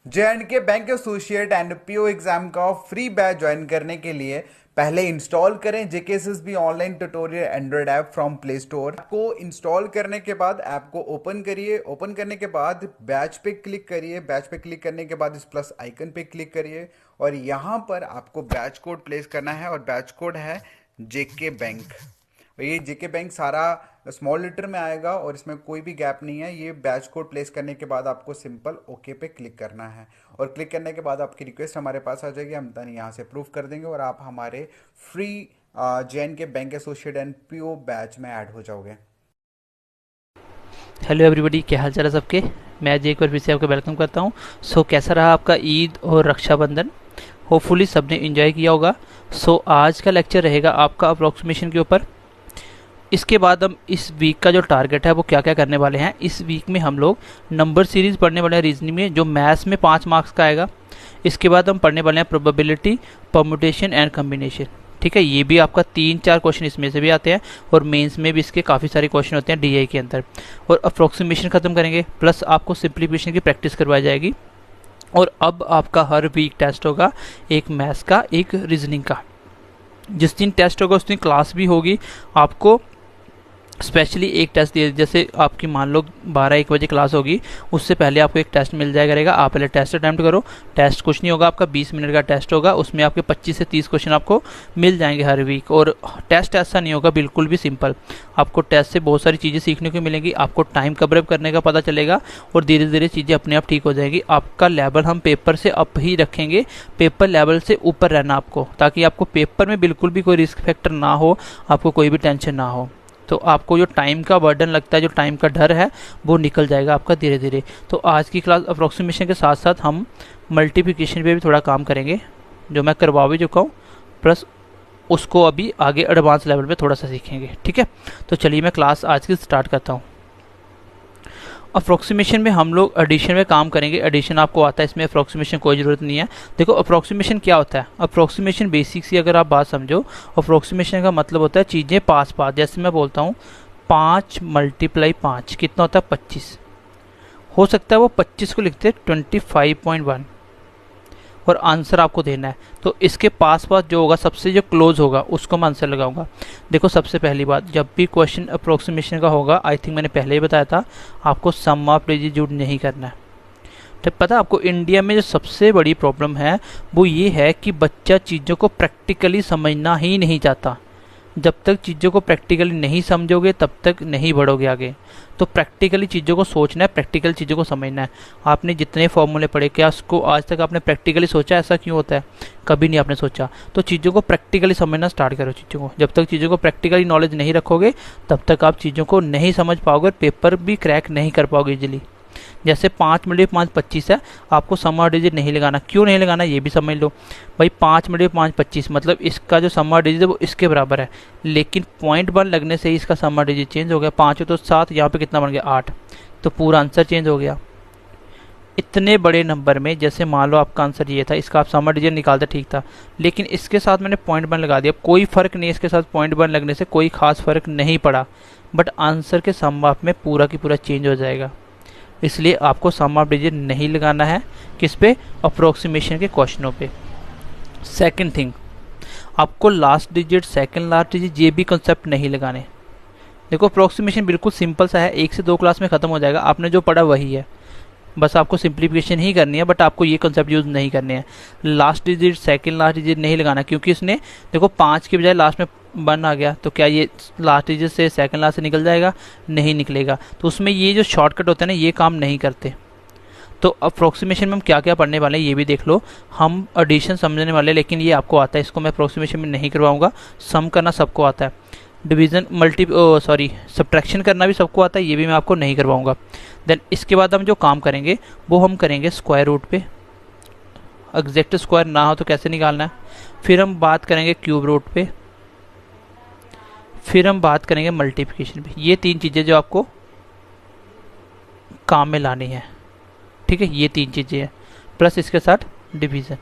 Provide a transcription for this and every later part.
J&K bank associate and PO exam का free batch join करने के लिए पहले इंस्टॉल करें JKSSB online tutorial Android app from play store को इंस्टॉल करने के बाद ऐप को ओपन करिए। ओपन करने के बाद बैच पे क्लिक करिए। बैच पे क्लिक करने के बाद इस प्लस आइकन पे क्लिक करिए और यहाँ पर आपको बैच कोड प्लेस करना है और बैच कोड है जेके बैंक। ये जेके बैंक सारा स्मॉल लेटर में आएगा और इसमें कोई भी गैप नहीं है। ये बैच कोड प्लेस करने के बाद आपको सिंपल ओके पे क्लिक करना है और क्लिक करने के बाद आपकी रिक्वेस्ट हमारे पास आ जाएगी। हम देन यहाँ से अप्रूव कर देंगे और आप हमारे free JNK bank associate and PO batch में ऐड हो जाओगे। हेलो एवरीबॉडी, क्या हाल चाल है सबके। मैं आज एक बार फिर से आपको वेलकम करता हूँ। कैसा रहा आपका ईद और रक्षाबंधन। होपफुली सबने एंजॉय किया होगा। आज का लेक्चर रहेगा आपका अप्रोक्सीमेशन के ऊपर। इसके बाद हम इस वीक का जो टारगेट है वो क्या क्या करने वाले हैं। इस वीक में हम लोग नंबर सीरीज पढ़ने वाले हैं रीजनिंग में, जो मैथ्स में 5 मार्क्स का आएगा। इसके बाद हम पढ़ने वाले हैं प्रोबेबिलिटी, परम्यूटेशन एंड कम्बिनेशन। ठीक है, ये भी आपका 3-4 क्वेश्चन इसमें से भी आते हैं और मेंस में भी इसके काफ़ी सारे क्वेश्चन होते हैं डीआई के अंदर। और अप्रोक्सीमेशन खत्म करेंगे, प्लस आपको सिंप्लीफिकेशन की प्रैक्टिस करवाई जाएगी। और अब आपका हर वीक टेस्ट होगा, एक मैथ्स का, एक रीजनिंग का। जिस दिन टेस्ट होगा उस दिन क्लास भी होगी। आपको स्पेशली एक टेस्ट दिए, जैसे आपकी मान लो 12-1 बजे क्लास होगी, उससे पहले आपको एक टेस्ट मिल जाया करेगा। आप पहले टेस्ट अटैम्प्ट करो। टेस्ट कुछ नहीं होगा, आपका 20 मिनट का टेस्ट होगा। उसमें आपके 25 से 30 क्वेश्चन आपको मिल जाएंगे हर वीक। और टेस्ट ऐसा नहीं होगा बिल्कुल भी सिंपल। आपको टेस्ट से बहुत सारी चीज़ें सीखने को मिलेंगी। आपको टाइम कवरअप करने का पता चलेगा और धीरे धीरे चीज़ें अपने आप ठीक हो जाएगी। आपका लेवल हम पेपर से अप ही रखेंगे, पेपर लेवल से ऊपर रहना आपको, ताकि आपको पेपर में बिल्कुल भी कोई रिस्क फैक्टर ना हो, आपको कोई भी टेंशन ना हो। तो आपको जो टाइम का बर्डन लगता है, जो टाइम का डर है, वो निकल जाएगा आपका धीरे धीरे। तो आज की क्लास अप्रोक्सीमेशन के साथ साथ हम मल्टीप्लिकेशन पे भी थोड़ा काम करेंगे, जो मैं करवा भी चुका हूँ, प्लस उसको अभी आगे एडवांस लेवल पे थोड़ा सा सीखेंगे। ठीक है, तो चलिए मैं क्लास आज की स्टार्ट करता हूँ। अप्रोक्सीमेशन में हम लोग एडिशन में काम करेंगे। एडिशन आपको आता है, इसमें अप्रोक्सीमेशन कोई ज़रूरत नहीं है। देखो अप्रोक्सीमेशन क्या होता है। अप्रोक्सीमेशन बेसिक सी अगर आप बात समझो, अप्रोक्सीमेशन का मतलब होता है चीज़ें पास पास। जैसे मैं बोलता हूँ 5 × 5 कितना होता है, 25। हो सकता है वो 25 को लिखते 25.1 और आंसर आपको देना है। तो इसके पास पास जो होगा, सबसे जो क्लोज होगा, उसको मैं आंसर लगाऊंगा। देखो सबसे पहली बात, जब भी क्वेश्चन अप्रोक्सीमेशन का होगा, आई थिंक मैंने पहले ही बताया था, आपको सम ऑफ डिजिट नहीं करना है। तो पता है आपको, इंडिया में जो सबसे बड़ी प्रॉब्लम है वो ये है कि बच्चा चीज़ों को प्रैक्टिकली समझना ही नहीं चाहता। जब तक चीज़ों को प्रैक्टिकली नहीं समझोगे तब तक नहीं बढ़ोगे आगे। तो प्रैक्टिकली चीज़ों को सोचना है, प्रैक्टिकल चीज़ों को समझना है। आपने जितने फॉर्मूले पढ़े, क्या उसको आज तक आपने प्रैक्टिकली सोचा? ऐसा क्यों होता है, कभी नहीं आपने सोचा। तो चीज़ों को प्रैक्टिकली समझना स्टार्ट करो। चीज़ों को जब तक चीज़ों को प्रैक्टिकली नॉलेज नहीं रखोगे तब तक आप चीज़ों को नहीं समझ पाओगे, पेपर भी क्रैक नहीं कर पाओगे इजीली। जैसे 5 × 5 25 है, आपको सम ऑफ डिजिट नहीं लगाना। क्यों नहीं लगाना ये भी समझ लो भाई। 5 × 5 25 मतलब इसका जो सम ऑफ डिजिट है वो इसके बराबर है, लेकिन 0.1 लगने से ही इसका सम ऑफ डिजिट चेंज हो गया। 5 तो 7, यहाँ पे कितना बन गया 8, तो पूरा आंसर चेंज हो गया। इतने बड़े नंबर में, जैसे मान लो आपका आंसर ये था, इसका आप सम ऑफ डिजिट निकालते ठीक था, लेकिन इसके साथ मैंने 0.1 लगा दिया। कोई फ़र्क नहीं, इसके साथ 0.1 लगने से कोई खास फ़र्क नहीं पड़ा, बट आंसर के सम ऑफ में पूरा की पूरा चेंज हो जाएगा। इसलिए आपको सम ऑफ डिजिट नहीं लगाना है। किस पे? अप्रोक्सीमेशन के क्वेश्चनों पे। सेकंड थिंग, आपको last digit, second last digit, ये भी कंसेप्ट नहीं लगाने। देखो अप्रोक्सीमेशन बिल्कुल सिंपल सा है, 1 से 2 क्लास में ख़त्म हो जाएगा। आपने जो पढ़ा वही है, बस आपको सिंप्लीफिकेशन ही करनी है, बट आपको ये कंसेप्ट यूज़ नहीं करने हैं। Last digit, second last digit नहीं लगाना, क्योंकि इसने देखो 5 के बजाय लास्ट में 1 आ गया, तो क्या ये लास्ट डिजिट से सेकंड लास्ट से निकल जाएगा? नहीं निकलेगा। तो उसमें ये जो शॉर्टकट होते हैं ना, ये काम नहीं करते। तो अप्रोक्सीमेशन में हम क्या क्या पढ़ने वाले हैं ये भी देख लो। हम एडिशन समझने वाले, लेकिन ये आपको आता है, इसको मैं अप्रोक्सीमेशन में नहीं करवाऊंगा। सम करना सबको आता है, डिवीज़न सब्ट्रैक्शन करना भी सबको आता है, ये भी मैं आपको नहीं करवाऊंगा। देन इसके बाद हम जो काम करेंगे वो हम करेंगे स्क्वायर रूट पे। एग्जैक्ट स्क्वायर ना हो तो कैसे निकालना है। फिर हम बात करेंगे क्यूब रूट पे। फिर हम बात करेंगे मल्टीप्लिकेशन पे। ये 3 चीज़ें जो आपको काम में लानी है। ठीक है, ये 3 चीज़ें हैं, प्लस इसके साथ डिवीज़न।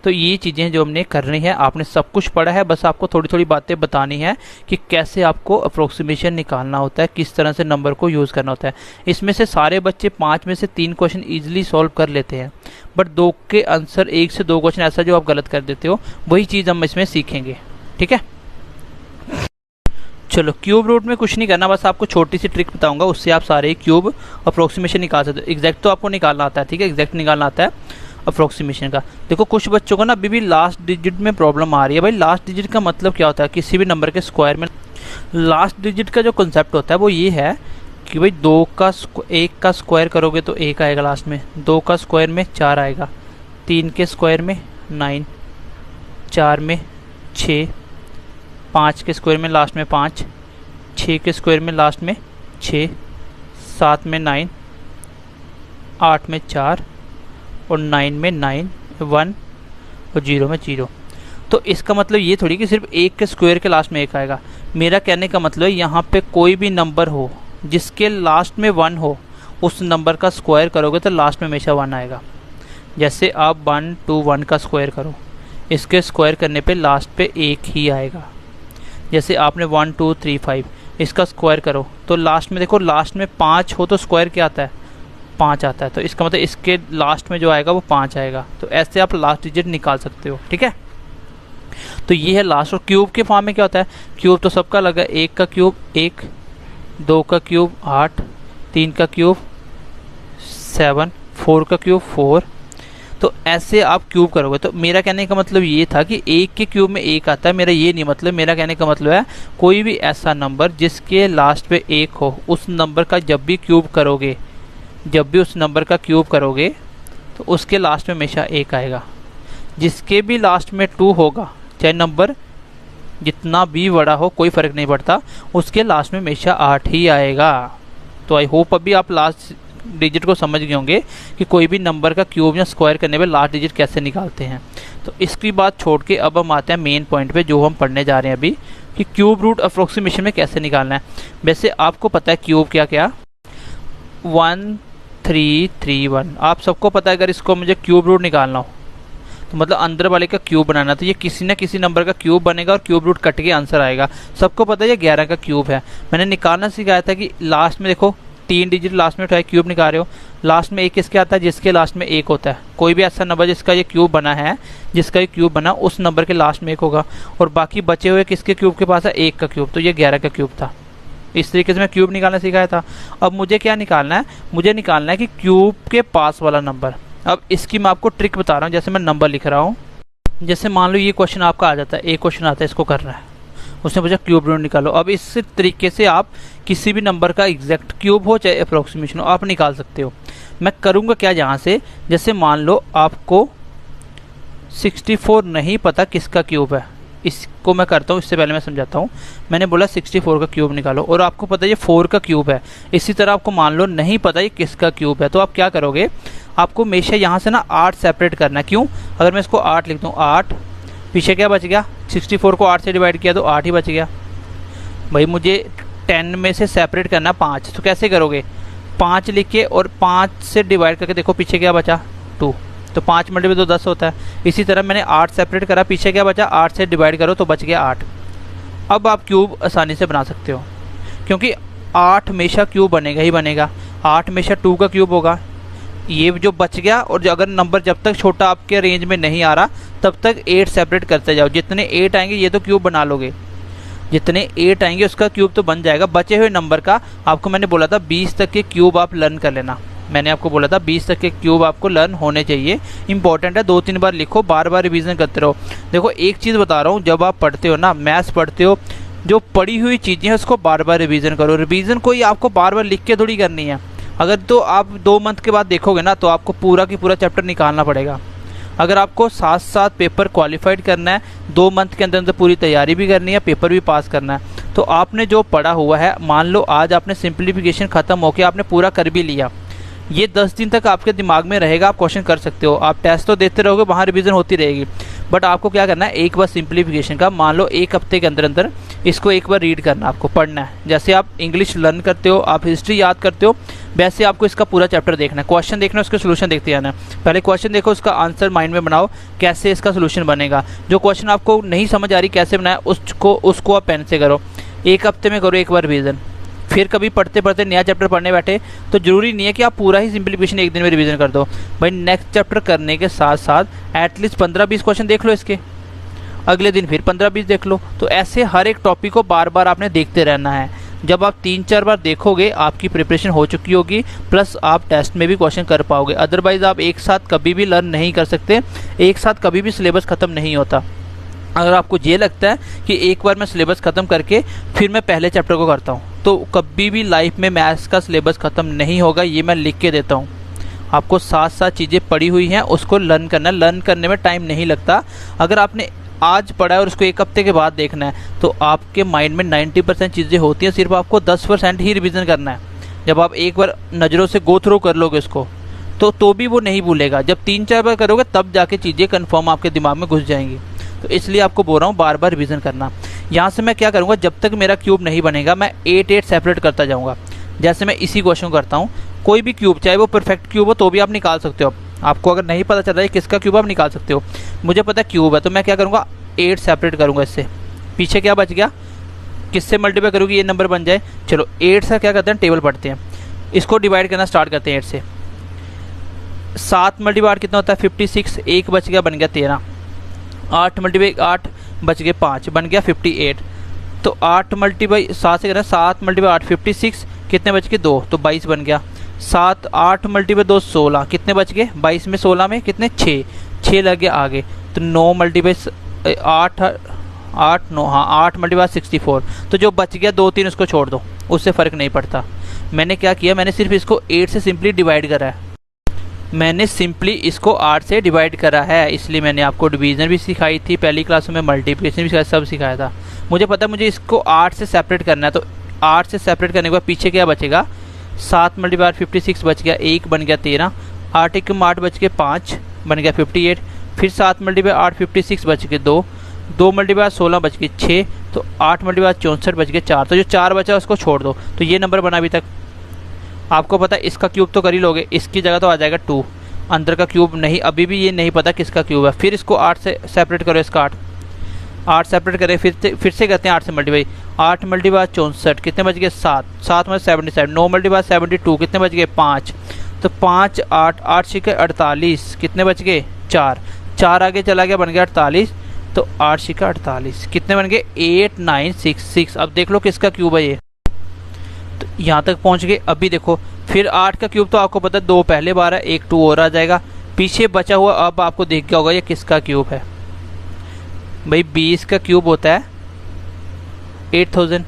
तो ये चीज़ें जो हमने करनी है, आपने सब कुछ पढ़ा है, बस आपको थोड़ी थोड़ी बातें बतानी है कि कैसे आपको अप्रोक्सीमेशन निकालना होता है, किस तरह से नंबर को यूज़ करना होता है। इसमें से सारे बच्चे 5 में से 3 क्वेश्चन ईजिली सॉल्व कर लेते हैं, बट 2 के आंसर 1 से 2 क्वेश्चन ऐसा जो आप गलत कर देते हो, वही चीज़ हम इसमें सीखेंगे। ठीक है, चलो क्यूब रूट में कुछ नहीं करना, बस आपको छोटी सी ट्रिक बताऊंगा, उससे आप सारे क्यूब अप्रोक्सीमेशन निकाल सकते हो। एग्जैक्ट तो आपको निकालना आता है, ठीक है, एग्जैक्ट निकालना आता है अप्रोक्सीमेशन का। देखो कुछ बच्चों को ना अभी भी लास्ट डिजिट में प्रॉब्लम आ रही है। भाई लास्ट डिजिट का मतलब क्या होता है? किसी भी नंबर के स्क्वायर में लास्ट डिजिट का जो कॉन्सेप्ट होता है वो ये है कि भाई 1 का स्क्वायर करोगे तो 1 आएगा लास्ट में, 2 का स्क्वायर में 4 आएगा, 3 के स्क्वायर में 9, 4 में 6, 5 के स्क्वायर में लास्ट में 5, 6 के स्क्वायर में लास्ट में 6, 7 में 9, 8 में 4 और 9 में 9, 1 और 0 में 0। तो इसका मतलब ये थोड़ी कि सिर्फ 1 के स्क्वायर के लास्ट में 1 आएगा। मेरा कहने का मतलब है यहाँ पे कोई भी नंबर हो जिसके लास्ट में 1 हो, उस नंबर का स्क्वायर करोगे तो लास्ट में हमेशा 1 आएगा। जैसे आप 1 2 1 का स्क्वायर करो, इसके स्क्वायर करने पे लास्ट पे 1 ही आएगा। जैसे आपने 1 2 3 5 इसका स्क्वायर करो तो लास्ट में देखो, लास्ट में 5 हो तो स्क्वायर क्या आता है? 5 आता है। तो इसका मतलब इसके लास्ट में जो आएगा वो 5 आएगा। तो ऐसे आप लास्ट डिजिट निकाल सकते हो। ठीक है, तो ये है लास्ट। और क्यूब के फॉर्म में क्या होता है? क्यूब तो सबका अलग है। 1 का क्यूब 1, 2 का क्यूब 8, 3 का क्यूब 7, 4 का क्यूब 4। तो ऐसे आप क्यूब करोगे। तो मेरा कहने का मतलब ये था कि 1 के क्यूब में 1 आता है, मेरा ये नहीं मतलब। मेरा कहने का मतलब है कोई भी ऐसा नंबर जिसके लास्ट पे 1 हो, उस नंबर का जब भी क्यूब करोगे, जब भी उस नंबर का क्यूब करोगे तो उसके लास्ट में हमेशा 1 आएगा। जिसके भी लास्ट में 2 होगा, चाहे नंबर जितना भी बड़ा हो कोई फ़र्क नहीं पड़ता, उसके लास्ट में हमेशा 8 ही आएगा। तो आई होप अभी आप लास्ट डिजिट को समझ गए होंगे कि कोई भी नंबर का क्यूब या स्क्वायर करने पे लास्ट डिजिट कैसे निकालते हैं। तो इसकी बात छोड़ के अब हम आते हैं मेन पॉइंट पे जो हम पढ़ने जा रहे हैं अभी, कि क्यूब रूट अप्रोक्सीमेशन में कैसे निकालना है। वैसे आपको पता है क्यूब क्या क्या? 1 3 3 1 आप सबको पता है। अगर इसको मुझे क्यूब रूट निकालना हो तो मतलब अंदर वाले का क्यूब बनाना, तो ये किसी न किसी नंबर का क्यूब बनेगा और क्यूब रूट कट के आंसर आएगा। सबको पता है ये 11 का क्यूब है। मैंने निकालना सिखाया था कि लास्ट में देखो 3 डिजिट लास्ट में उठाए, क्यूब निकाल रहे हो, लास्ट में 1 किसके आता है? जिसके लास्ट में 1 होता है। कोई भी ऐसा नंबर जिसका ये क्यूब बना है, जिसका ये क्यूब बना, उस नंबर के लास्ट में 1 होगा। और बाकी बचे हुए किसके क्यूब के पास है? 1 का क्यूब। तो ये 11 का क्यूब था। इस तरीके से मैं क्यूब निकालना सिखाया था। अब मुझे क्या निकालना है? मुझे निकालना है कि क्यूब के पास वाला नंबर। अब इसकी मैं आपको ट्रिक बता रहा हूँ। जैसे मैं नंबर लिख रहा हूँ, जैसे मान लो ये क्वेश्चन आपका आ जाता है, एक क्वेश्चन आता है, इसको करना है, उसने पूछा क्यूब रूट निकालो। अब इस तरीके से आप किसी भी नंबर का एग्जैक्ट क्यूब हो चाहे अप्रोक्सीमेशन हो, आप निकाल सकते हो। मैं करूँगा क्या यहाँ से, जैसे मान लो आपको 64 नहीं पता किसका क्यूब है, इसको मैं करता हूँ। इससे पहले मैं समझाता हूँ। मैंने बोला 64 का क्यूब निकालो और आपको पता है ये 4 का क्यूब है। इसी तरह आपको मान लो नहीं पता ये किसका क्यूब है, तो आप क्या करोगे? आपको हमेशा यहाँ से ना 8 सेपरेट करना है। क्यों? अगर मैं इसको 8 लिख दूँ, 8 पीछे क्या बच गया? 64 को 8 से डिवाइड किया तो 8 ही बच गया। भाई मुझे 10 में से सेपरेट करना 5, तो कैसे करोगे? 5 लिख के और 5 से डिवाइड करके देखो पीछे क्या बचा? 2। तो 5 मल्टीप्लाई तो 10 होता है। इसी तरह मैंने 8 सेपरेट करा, पीछे क्या बचा? 8 से डिवाइड करो तो बच गया 8। अब आप क्यूब आसानी से बना सकते हो, क्योंकि 8 हमेशा क्यूब बनेगा ही बनेगा। 8 हमेशा 2 का क्यूब होगा। ये जो बच गया, और जो अगर नंबर जब तक छोटा आपके रेंज में नहीं आ रहा तब तक 8 सेपरेट करते जाओ। जितने 8 आएंगे ये तो क्यूब बना लोगे, जितने 8 आएंगे उसका क्यूब तो बन जाएगा। बचे हुए नंबर का आपको मैंने बोला था 20 तक के क्यूब आप लर्न कर लेना। मैंने आपको बोला था 20 तक के क्यूब आपको लर्न होने चाहिए। इंपॉर्टेंट है, 2-3 बार लिखो, बार बार रिवीजन करते रहो। देखो एक चीज़ बता रहा हूँ, जब आप पढ़ते हो ना, मैथ्स पढ़ते हो, जो पढ़ी हुई चीज़ें हैं उसको बार बार रिवीजन करो। रिवीजन कोई आपको बार बार लिख के थोड़ी करनी है। अगर तो आप 2 मंथ के बाद देखोगे ना तो आपको पूरा की पूरा चैप्टर निकालना पड़ेगा। अगर आपको साथ साथ पेपर क्वालिफाइड करना है, 2 मंथ के अंदर अंदर पूरी तैयारी भी करनी है, पेपर भी पास करना है, तो आपने जो पढ़ा हुआ है, मान लो आज आपने सिंप्लीफिकेशन ख़त्म होकर आपने पूरा कर भी लिया, ये 10 दिन तक आपके दिमाग में रहेगा। आप क्वेश्चन कर सकते हो, आप टेस्ट तो देते रहोगे, वहाँ रिवीजन होती रहेगी। बट आपको क्या करना है, एक बार सिंप्लीफिकेशन का, मान लो 1 हफ्ते के अंदर अंदर इसको एक बार रीड करना, आपको पढ़ना है। जैसे आप इंग्लिश लर्न करते हो, आप हिस्ट्री याद करते हो, वैसे आपको इसका पूरा चैप्टर देखना है, क्वेश्चन देखना है, उसके सोल्यूशन देखते जाना है। पहले क्वेश्चन देखो, उसका आंसर माइंड में बनाओ, कैसे इसका सोल्यूशन बनेगा। जो क्वेश्चन आपको नहीं समझ आ रही कैसे बनाया, उसको आप पेन से करो, एक हफ्ते में करो एक बार रिवीजन। फिर कभी पढ़ते पढ़ते नया चैप्टर पढ़ने बैठे तो जरूरी नहीं है कि आप पूरा ही सिंप्लीफिकेशन एक दिन में रिवीजन कर दो भाई। नेक्स्ट चैप्टर करने के साथ साथ एटलीस्ट 15-20 क्वेश्चन देख लो इसके, अगले दिन फिर 15-20 देख लो। तो ऐसे हर एक टॉपिक को बार बार आपने देखते रहना है। जब आप 3-4 बार देखोगे आपकी प्रिपरेशन हो चुकी होगी, प्लस आप टेस्ट में भी क्वेश्चन कर पाओगे। अदरवाइज़ आप एक साथ कभी भी लर्न नहीं कर सकते, एक साथ कभी भी सिलेबस ख़त्म नहीं होता। अगर आपको ये लगता है कि एक बार मैं सिलेबस ख़त्म करके फिर मैं पहले चैप्टर को करता हूँ, तो कभी भी लाइफ में मैथ्स का सिलेबस ख़त्म नहीं होगा। ये मैं लिख के देता हूँ। आपको साथ साथ चीज़ें पढ़ी हुई हैं, उसको लर्न करना है। लर्न करने में टाइम नहीं लगता। अगर आपने आज पढ़ा है और उसको एक हफ्ते के बाद देखना है तो आपके माइंड में 90% चीज़ें होती हैं, सिर्फ आपको 10% ही रिवीजन करना है। जब आप एक बार नज़रों से गो थ्रू कर लोगे उसको तो भी वो नहीं भूलेगा। जब 3-4 बार करोगे तब जाके चीज़ें कन्फर्म आपके दिमाग में घुस जाएंगी। तो इसलिए आपको बोल रहा हूँ बार बार रिवीजन करना। यहाँ से मैं क्या करूँगा, जब तक मेरा क्यूब नहीं बनेगा मैं 8-8 सेपरेट करता जाऊँगा। जैसे मैं इसी क्वेश्चन को करता हूँ, कोई भी क्यूब चाहे वो परफेक्ट क्यूब हो तो भी आप निकाल सकते हो। आपको अगर नहीं पता चल रहा है किसका क्यूब, आप निकाल सकते हो। मुझे पता है क्यूब है तो मैं क्या करूँगा, 8 सेपरेट करूँगा। इससे पीछे क्या बच गया, किससे मल्टीप्लाई करूँगी ये नंबर बन जाए। चलो 8 से क्या करते हैं, टेबल पढ़ते हैं, इसको डिवाइड करना स्टार्ट करते हैं 8 से। 7 मल्टीप्लाई कितना होता है 56, 1 बच गया बन गया 13। 8 मल्टीप्लाई 8 बच गए 5 बन गया 58। तो 8 मल्टीप्लाई 7 से करना, 7 मल्टीप्लाई 8 56, कितने बच गए 2 तो 22 बन गया। 8 मल्टीप्लाई 2 16, कितने बच गए 22 में 16 में कितने 6 लग गया आगे। तो 9 मल्टीप्लाई 8 9 हाँ 8 मल्टीप्लाई 64। तो जो बच गया 2-3 उसको छोड़ दो, उससे फ़र्क नहीं पड़ता। मैंने क्या किया, मैंने सिर्फ इसको 8 से सिंपली डिवाइड करा है। मैंने सिंपली इसको 8 से डिवाइड करा है, इसलिए मैंने आपको डिवीज़न भी सिखाई थी पहली क्लासों में, मल्टीप्लिकेशन भी सिखाया, सब सिखाया था। मुझे पता है मुझे इसको 8 से सेपरेट करना है, तो 8 से सेपरेट करने के बाद पीछे क्या बचेगा, 7 मल्टीप्लाई 56 बच गया, 1 बन गया 13, 8 1 8 बच के 5 बन गया 58। फिर 7 मल्टीप्लाई 8 56 बच के 2 मल्टीप्लाई 16 बच के 6, तो 8 मल्टीप्लाई 64 बच के 4। तो जो 4 बचा उसको छोड़ दो, तो ये नंबर बना अभी तक। आपको पता है इसका क्यूब तो कर ही लोगे, इसकी जगह तो आ जाएगा 2, अंदर का क्यूब नहीं, अभी भी ये नहीं पता किसका क्यूब है। फिर इसको 8 से सेपरेट करो, इसका 8 सेपरेट करें, फिर से करते हैं 8 से मल्टीप्लाई। 8 मल्टीप्लाई 64 कितने बच गए 7 में 77। 9 मल्टीप्लाई 72 कितने बच गए 5। तो 5 8 8 छिके 48, कितने बच गए 4 आगे चला गया बन गया 48। तो 8 छिका 48 कितने बन गए 8966। अब देख लो किसका क्यूब है ये, तो यहाँ तक पहुँच गए। अभी देखो फिर 8 का क्यूब तो आपको पता है 2 पहले बार है, 1 2 और आ जाएगा पीछे बचा हुआ। अब आपको देख गया होगा ये किसका क्यूब है भाई, 20 का क्यूब होता है 8000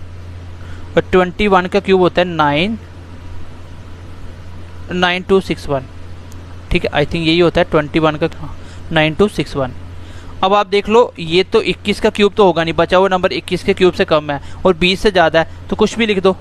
और 21 का क्यूब होता है 9261। ठीक है, आई थिंक यही होता है 21 का 9261। अब आप देख लो ये तो 21 का क्यूब तो होगा नहीं, बचा हुआ नंबर 21 के क्यूब से कम है और 20 से ज़्यादा है, तो कुछ भी लिख दो।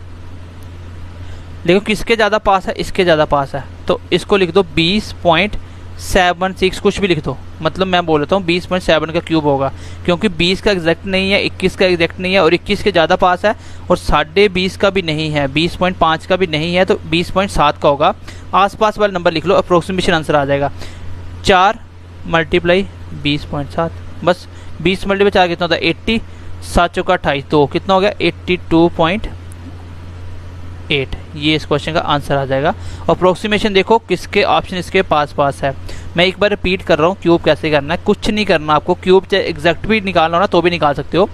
देखो किसके ज़्यादा पास है, इसके ज़्यादा पास है, तो इसको लिख दो 20.76, कुछ भी लिख दो। मतलब मैं बोल रहा हूँ 20.7 का क्यूब होगा, क्योंकि 20 का एग्जैक्ट नहीं है, 21 का एग्जैक्ट नहीं है, और 21 के ज़्यादा पास है, और 20.5 का भी नहीं है, 20.5 का भी नहीं है, तो 20.7 का होगा। आसपास वाला नंबर लिख लो, अप्रोक्सीमेशन आंसर आ जाएगा। 4 मल्टीप्लाई 20.7, बस 20 मल्टीप्लाई 4 कितना होता है 80, 7 चौका 28, तो कितना हो गया 82.8। ये इस क्वेश्चन का आंसर आ जाएगा। अप्रोक्सीमेशन देखो किसके ऑप्शन इसके पास है। मैं एक बार रिपीट कर रहा हूँ, क्यूब कैसे करना है, कुछ नहीं करना आपको। क्यूब चाहे एग्जैक्ट भी निकालना हो ना तो भी निकाल सकते हो।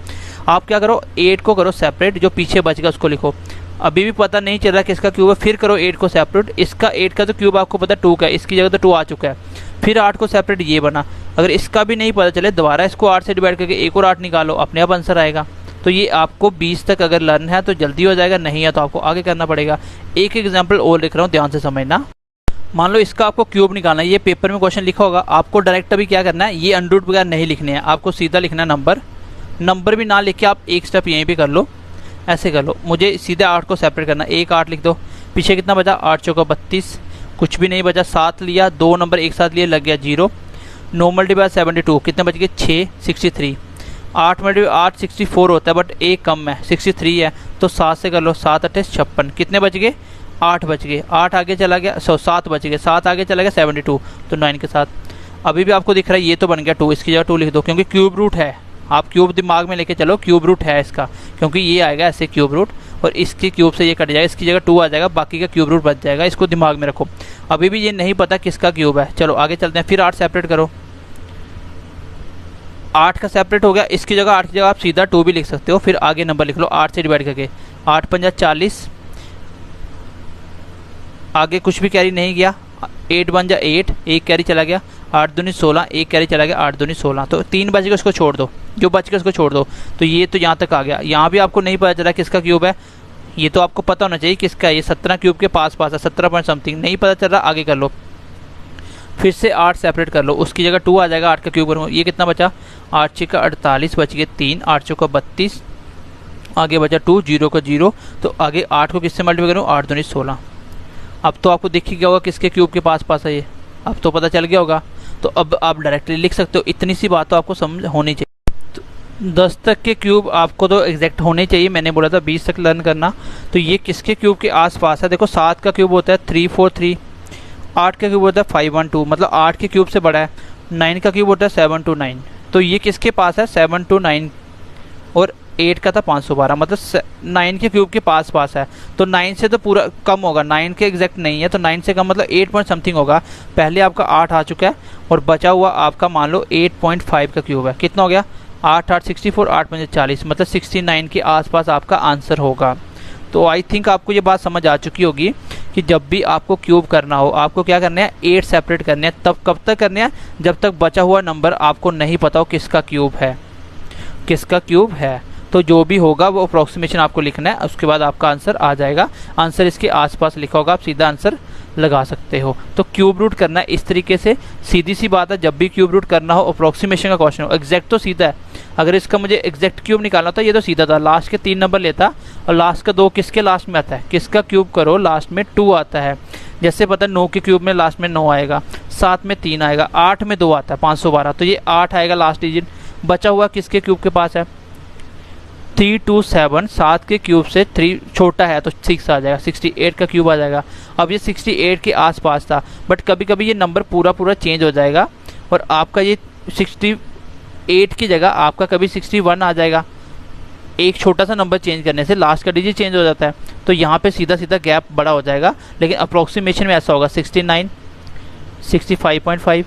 आप क्या करो 8 को करो सेपरेट, जो पीछे बच गया उसको लिखो। अभी भी पता नहीं चल रहा किसका क्यूब है, फिर करो 8 को सेपरेट। इसका 8 का तो क्यूब आपको पता 2 का है, इसकी जगह तो 2 आ चुका है। फिर 8 को सेपरेट ये बना। अगर इसका भी नहीं पता चले दोबारा इसको 8 से डिवाइड करके 1 और 8 निकालो, अपने आप आंसर आएगा। तो ये आपको 20 तक अगर लर्न है तो जल्दी हो जाएगा, नहीं है तो आपको आगे करना पड़ेगा। एक एग्जाम्पल और लिख रहा हूँ, ध्यान से समझना। मान लो इसका आपको क्यूब निकालना है, ये पेपर में क्वेश्चन लिखा होगा, आपको डायरेक्ट अभी क्या करना है, ये अंडररूट वगैरह नहीं लिखने हैं, आपको सीधा लिखना है नंबर भी ना लिख के आप एक स्टेप यहीं पे कर लो, ऐसे कर लो। मुझे सीधे 8 को सेपरेट करना, 1 8 लिख दो, पीछे कितना बचा 8 चौका 32, कुछ भी नहीं बचा, 7 लिया, 2 नंबर एक साथ लिए, लग गया 0। 9 मल्टीप्लाई 72 कितने बच गए 6 63। 8 मल्टीप्लाई 8 64 होता है, बट एक कम है 63 है, तो 7 से कर लो, 7 8 56, कितने बच गए 8 बच गए, 8 आगे चला गया, 7 बच गए, 7 आगे चला गया 72, तो 9 के साथ अभी भी आपको दिख रहा है ये तो बन गया 2, इसकी जगह 2 लिख दो क्योंकि क्यूब रूट है। आप क्यूब दिमाग में लेके चलो, क्यूब रूट है इसका, क्योंकि ये आएगा ऐसे क्यूब रूट और इसके क्यूब से ये कट जाएगा, इसकी जगह 2 आ जाएगा, बाकी का क्यूब रूट बच जाएगा, इसको दिमाग में रखो। अभी भी ये नहीं पता किसका क्यूब है। चलो आगे चलते हैं। फिर 8 सेपरेट करो, 8 का सेपरेट हो गया, इसकी जगह 8 की जगह आप सीधा 2 भी लिख सकते हो। फिर आगे नंबर लिख लो 8 से डिवाइड करके, 8 पंजा 40, आगे कुछ भी कैरी नहीं गया, 8 बन जा 8, एक कैरी चला गया, 8 दूनी 16, एक कैरी चला गया, 8 दूनी 16, तो 3 बच गया, उसको छोड़ दो, जो बच गया उसको छोड़ दो। तो ये तो यहाँ तक आ गया। यहाँ भी आपको नहीं पता चला किसका क्यूब है, ये तो आपको पता होना चाहिए किसका है। ये 17 क्यूब के पास है, 17 पॉइंट समथिंग, नहीं पता चल रहा, आगे कर लो। फिर से 8 सेपरेट कर लो, उसकी जगह 2 आ जाएगा, 8 का क्यूब करूँगा, ये कितना बचा, 8 6 का 48, बच गए 3, 8 6 का 32, आगे बचा 2, 0 का 0, तो आगे 8 को किससे मल्टीप्लाई करूँ, 8 दूनी 16। अब तो आपको दिख ही गया होगा किसके क्यूब के पास है ये, अब तो पता चल गया होगा। तो अब आप डायरेक्टली लिख सकते हो, इतनी सी बात तो आपको समझ होनी चाहिए। तो 10 तक के क्यूब आपको तो एग्जैक्ट होने चाहिए, मैंने बोला था 20 तक लर्न करना। तो ये किसके क्यूब के आसपास है, देखो 7 का क्यूब होता है 343, 8 का क्यूब होता है 512, मतलब 8 के क्यूब से बड़ा है। 9 का क्यूब होता है 729, तो ये किसके पास है, 729, और 8 का था 512, मतलब 9 के क्यूब के पास है। तो 9 से तो पूरा कम होगा, 9 के एग्जैक्ट नहीं है, तो 9 से कम मतलब 8 पॉइंट समथिंग होगा। पहले आपका 8 आ चुका है और बचा हुआ आपका मान लो 8.5 का क्यूब है। कितना हो गया, 8 8 64, 8 5 40, मतलब 69 के आसपास आपका आंसर होगा। तो आई थिंक आपको ये बात समझ आ चुकी होगी कि जब भी आपको क्यूब करना हो, आपको क्या करना है, 8 सेपरेट करने हैं। तब कब तक करने हैं, जब तक बचा हुआ नंबर आपको नहीं पता हो किसका क्यूब है, किसका क्यूब है। तो जो भी होगा वो अप्रोक्सीमेशन आपको लिखना है, उसके बाद आपका आंसर आ जाएगा। आंसर इसके आसपास लिखा होगा, आप सीधा आंसर लगा सकते हो। तो क्यूब रूट करना है इस तरीके से, सीधी सी बात है। जब भी क्यूब रूट करना हो, अप्रोक्सीमेशन का क्वेश्चन हो, एग्जैक्ट तो सीधा है। अगर इसका मुझे एग्जैक्ट क्यूब निकालना होता, ये तो सीधा था, लास्ट के 3 नंबर लेता और लास्ट का 2 किसके लास्ट में आता है, किसका क्यूब करो लास्ट में 2 आता है। जैसे पता है 9 के क्यूब में लास्ट में 9 आएगा, 7 में 3 आएगा, 8 में 2 आता है, 512, तो ये 8 आएगा लास्ट डिजिट। बचा हुआ किसके क्यूब के पास है, 327, 7 के क्यूब से 3 छोटा है तो 6 आ जाएगा, 68 का क्यूब आ जाएगा। अब ये 68 के आसपास था, बट कभी कभी ये नंबर पूरा चेंज हो जाएगा और आपका ये 68 की जगह आपका कभी 61 आ जाएगा। एक छोटा सा नंबर चेंज करने से लास्ट का डिजिट चेंज हो जाता है, तो यहाँ पे सीधा गैप बड़ा हो जाएगा। लेकिन अप्रोक्सीमेशन में ऐसा होगा 69, 65.5,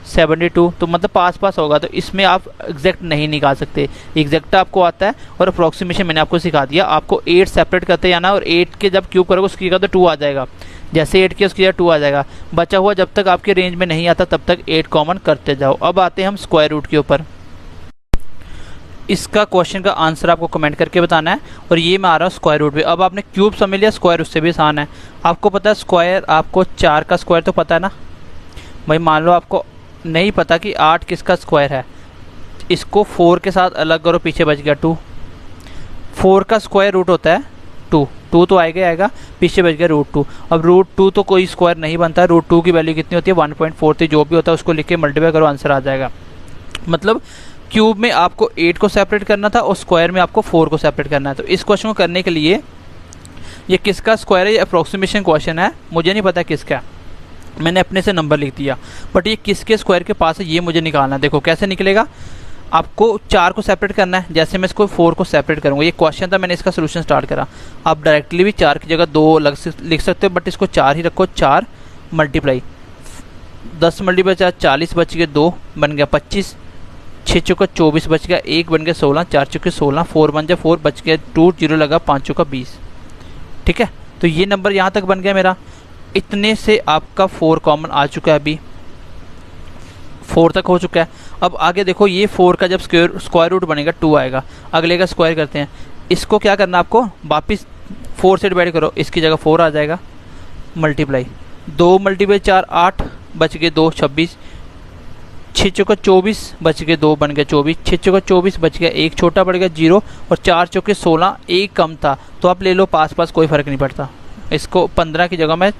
72, तो मतलब पास होगा। तो इसमें आप एग्जैक्ट नहीं निकाल सकते, एग्जैक्ट आपको आता है और अप्रोक्सीमेशन मैंने आपको सिखा दिया। आपको 8 सेपरेट करते जाना और 8 के जब क्यूब करोगे उसकी जगह तो 2 आ जाएगा, जैसे 8 के उसकी जगह 2 आ जाएगा। बचा हुआ जब तक आपके रेंज में नहीं आता तब तक 8 कॉमन करते जाओ। अब आते हैं हम स्क्वायर रूट के ऊपर। इसका क्वेश्चन का आंसर आपको कमेंट करके बताना है, और ये मैं आ रहा हूँ स्क्वायर रूट पे। अब आपने क्यूब समझ लिया, स्क्वायर उससे भी आसान है। आपको पता है स्क्वायर, आपको 4 का स्क्वायर तो पता है ना भाई। मान लो आपको नहीं पता कि 8 किसका स्क्वायर है, इसको 4 के साथ अलग करो, पीछे बच गया 2। 4 का स्क्वायर रूट होता है 2 तो आएगा, पीछे बच गया √2। अब √2 तो कोई स्क्वायर नहीं बनता, √2 की वैल्यू कितनी होती है 1.43, जो भी होता है उसको लिख के मल्टीप्लाई करो, आंसर आ जाएगा। मतलब क्यूब में आपको 8 को सेपरेट करना था और स्क्वायर में आपको 4 को सेपरेट करना है। तो इस क्वेश्चन को करने के लिए ये किसका स्क्वायर है, ये अप्रोक्सीमेशन क्वेश्चन है, मुझे नहीं पता किसका है, मैंने अपने से नंबर लिख दिया, बट ये किसके स्क्वायर के पास है ये मुझे निकालना है। देखो कैसे निकलेगा, आपको 4 को सेपरेट करना है, जैसे मैं इसको 4 को सेपरेट करूँगा। ये क्वेश्चन था, मैंने इसका सोल्यूशन स्टार्ट करा। आप डायरेक्टली भी 4 की जगह 2 लिख सकते हो, बट इसको 4 ही रखो। 4 मल्टीप्लाई 10 मल्टीप्लाई 4, 40 बच गए, 2 बन गया 25, 6 चौका 24 बच गया, 1 बन गया 16, 4 चौके 16, 4 बन गया 4 बच गया 2, 0 लगा, 5 चौका 20। ठीक है, तो ये नंबर यहाँ तक बन गया मेरा। इतने से आपका 4 कॉमन आ चुका है, अभी 4 तक हो चुका है। अब आगे देखो, ये 4 का जब स्क्वायर रूट बनेगा 2 आएगा। अगले का स्क्वायर करते हैं, इसको क्या करना आपको, वापिस 4 से डिवाइड करो, इसकी जगह 4 आ जाएगा, मल्टीप्लाई 2 मल्टीप्लाई 4 8 बच गए 2 26, 6 चौका 24 बच गए 2 बन गया 24, 6 चौका 24 बच गया, 1 छोटा पड़ गया 0, और 4 चौके 16, 1 कम था तो आप ले लो, पास कोई फ़र्क नहीं पड़ता। इसको 15 की जगह मैं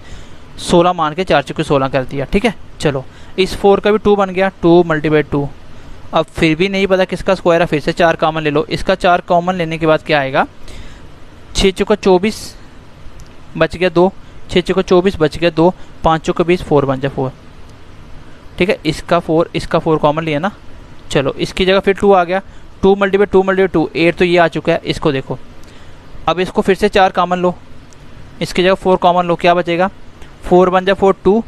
16 मान के 4 चौके 16 कर दिया। ठीक है, चलो इस 4 का भी 2 बन गया, 2 मल्टीप्लाई 2। अब फिर भी नहीं पता किसका स्क्वायर है, फिर से 4 कॉमन ले लो। इसका 4 कॉमन लेने के बाद क्या आएगा, 6 चौका 24 बच गया 2, 6 चौको 24 बच गया 2, 5 चौको 20, 4 बन जाए 4। ठीक है, इसका 4 कॉमन लिया ना। चलो इसकी जगह फिर 2 आ गया, 2 मल्टीप्लाई 2 मल्टीप्लाई 2 8, तो ये आ चुका है। इसको देखो, अब इसको फिर से 4 कॉमन लो, इसकी जगह 4 कॉमन लो, क्या बचेगा 4 बन जाए 4 2,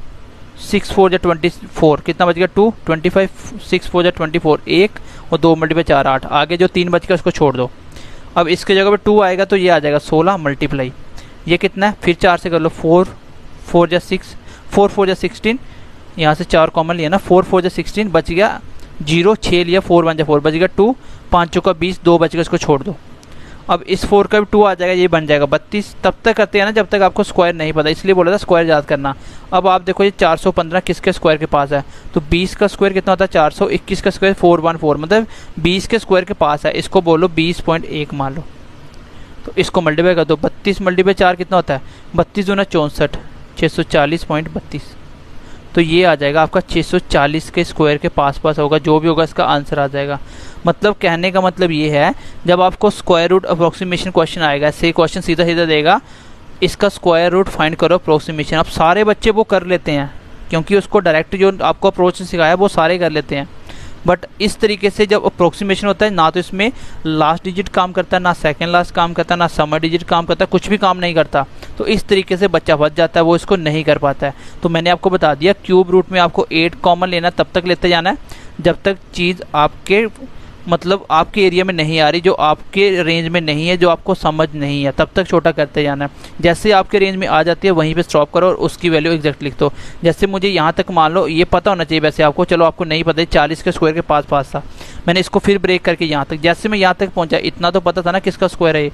6 4 जा 24, कितना बच गया 2 25, 6 4 जा 24 1 और 2 मल्टीप्लाई 4 8। आगे जो 3 बच गया उसको छोड़ दो। अब इसकी जगह पे 2 आएगा तो ये आ जाएगा 16 मल्टीप्लाई, ये कितना है फिर 4 से कर लो, 4 4 जा 6, 4 4 जा 16, यहाँ से 4 कॉमन लिया ना, 4 4 जा 16 बच गया 0, 6 लिया 4 बन जाए 4 बच गया 2, 5 चौका 20, 2 बच गया, इसको छोड़ दो। अब इस 4 का भी 2 आ जाएगा, ये बन जाएगा 32। तब तक करते हैं ना जब तक आपको स्क्वायर नहीं पता, इसलिए बोला था स्क्वायर याद करना। अब आप देखो ये 415 किसके स्क्वायर के पास है, तो 20 का स्क्वायर कितना होता है 400, 21 का स्क्वायर 414, मतलब 20 के स्क्वायर के पास है। इसको बोलो 20.1 मान लो, तो इसको मल्टीप्लाई कर दो, 32 मल्टीप्लाई 4 कितना होता है 32 दूना 64, 640.32। तो ये आ जाएगा आपका 640 के स्क्वायर के पास होगा, जो भी होगा इसका आंसर आ जाएगा। मतलब कहने का मतलब ये है, जब आपको स्क्वायर रूट अप्रोक्सीमेशन क्वेश्चन आएगा, ऐसे क्वेश्चन सीधा सीधा देगा, इसका स्क्वायर रूट फाइंड करो अप्रोक्सीमेशन। अब सारे बच्चे वो कर लेते हैं, क्योंकि उसको डायरेक्ट जो आपको अप्रोच सिखाया वो सारे कर लेते हैं। बट इस तरीके से जब अप्रोक्सीमेशन होता है ना, तो इसमें लास्ट डिजिट काम करता है, ना सेकंड लास्ट काम करता है, ना समर डिजिट काम करता है, कुछ भी काम नहीं करता। तो इस तरीके से बच्चा फंस जाता है, वो इसको नहीं कर पाता है। तो मैंने आपको बता दिया क्यूब रूट में आपको 8 कॉमन लेना, तब तक लेते जाना है जब तक चीज़ आपके मतलब आपके एरिया में नहीं आ रही, जो आपके रेंज में नहीं है, जो आपको समझ नहीं है, तब तक छोटा करते जाना है। जैसे आपके रेंज में आ जाती है वहीं पे स्टॉप करो और उसकी वैल्यू एग्जैक्ट लिख दो। जैसे मुझे यहाँ तक मान लो ये पता होना चाहिए वैसे आपको, चलो आपको नहीं पता, 40 के स्क्वायर के पास था, मैंने इसको फिर ब्रेक करके यहाँ तक, जैसे मैं यहाँ तक पहुँचा इतना तो पता था ना किसका स्क्वायर है,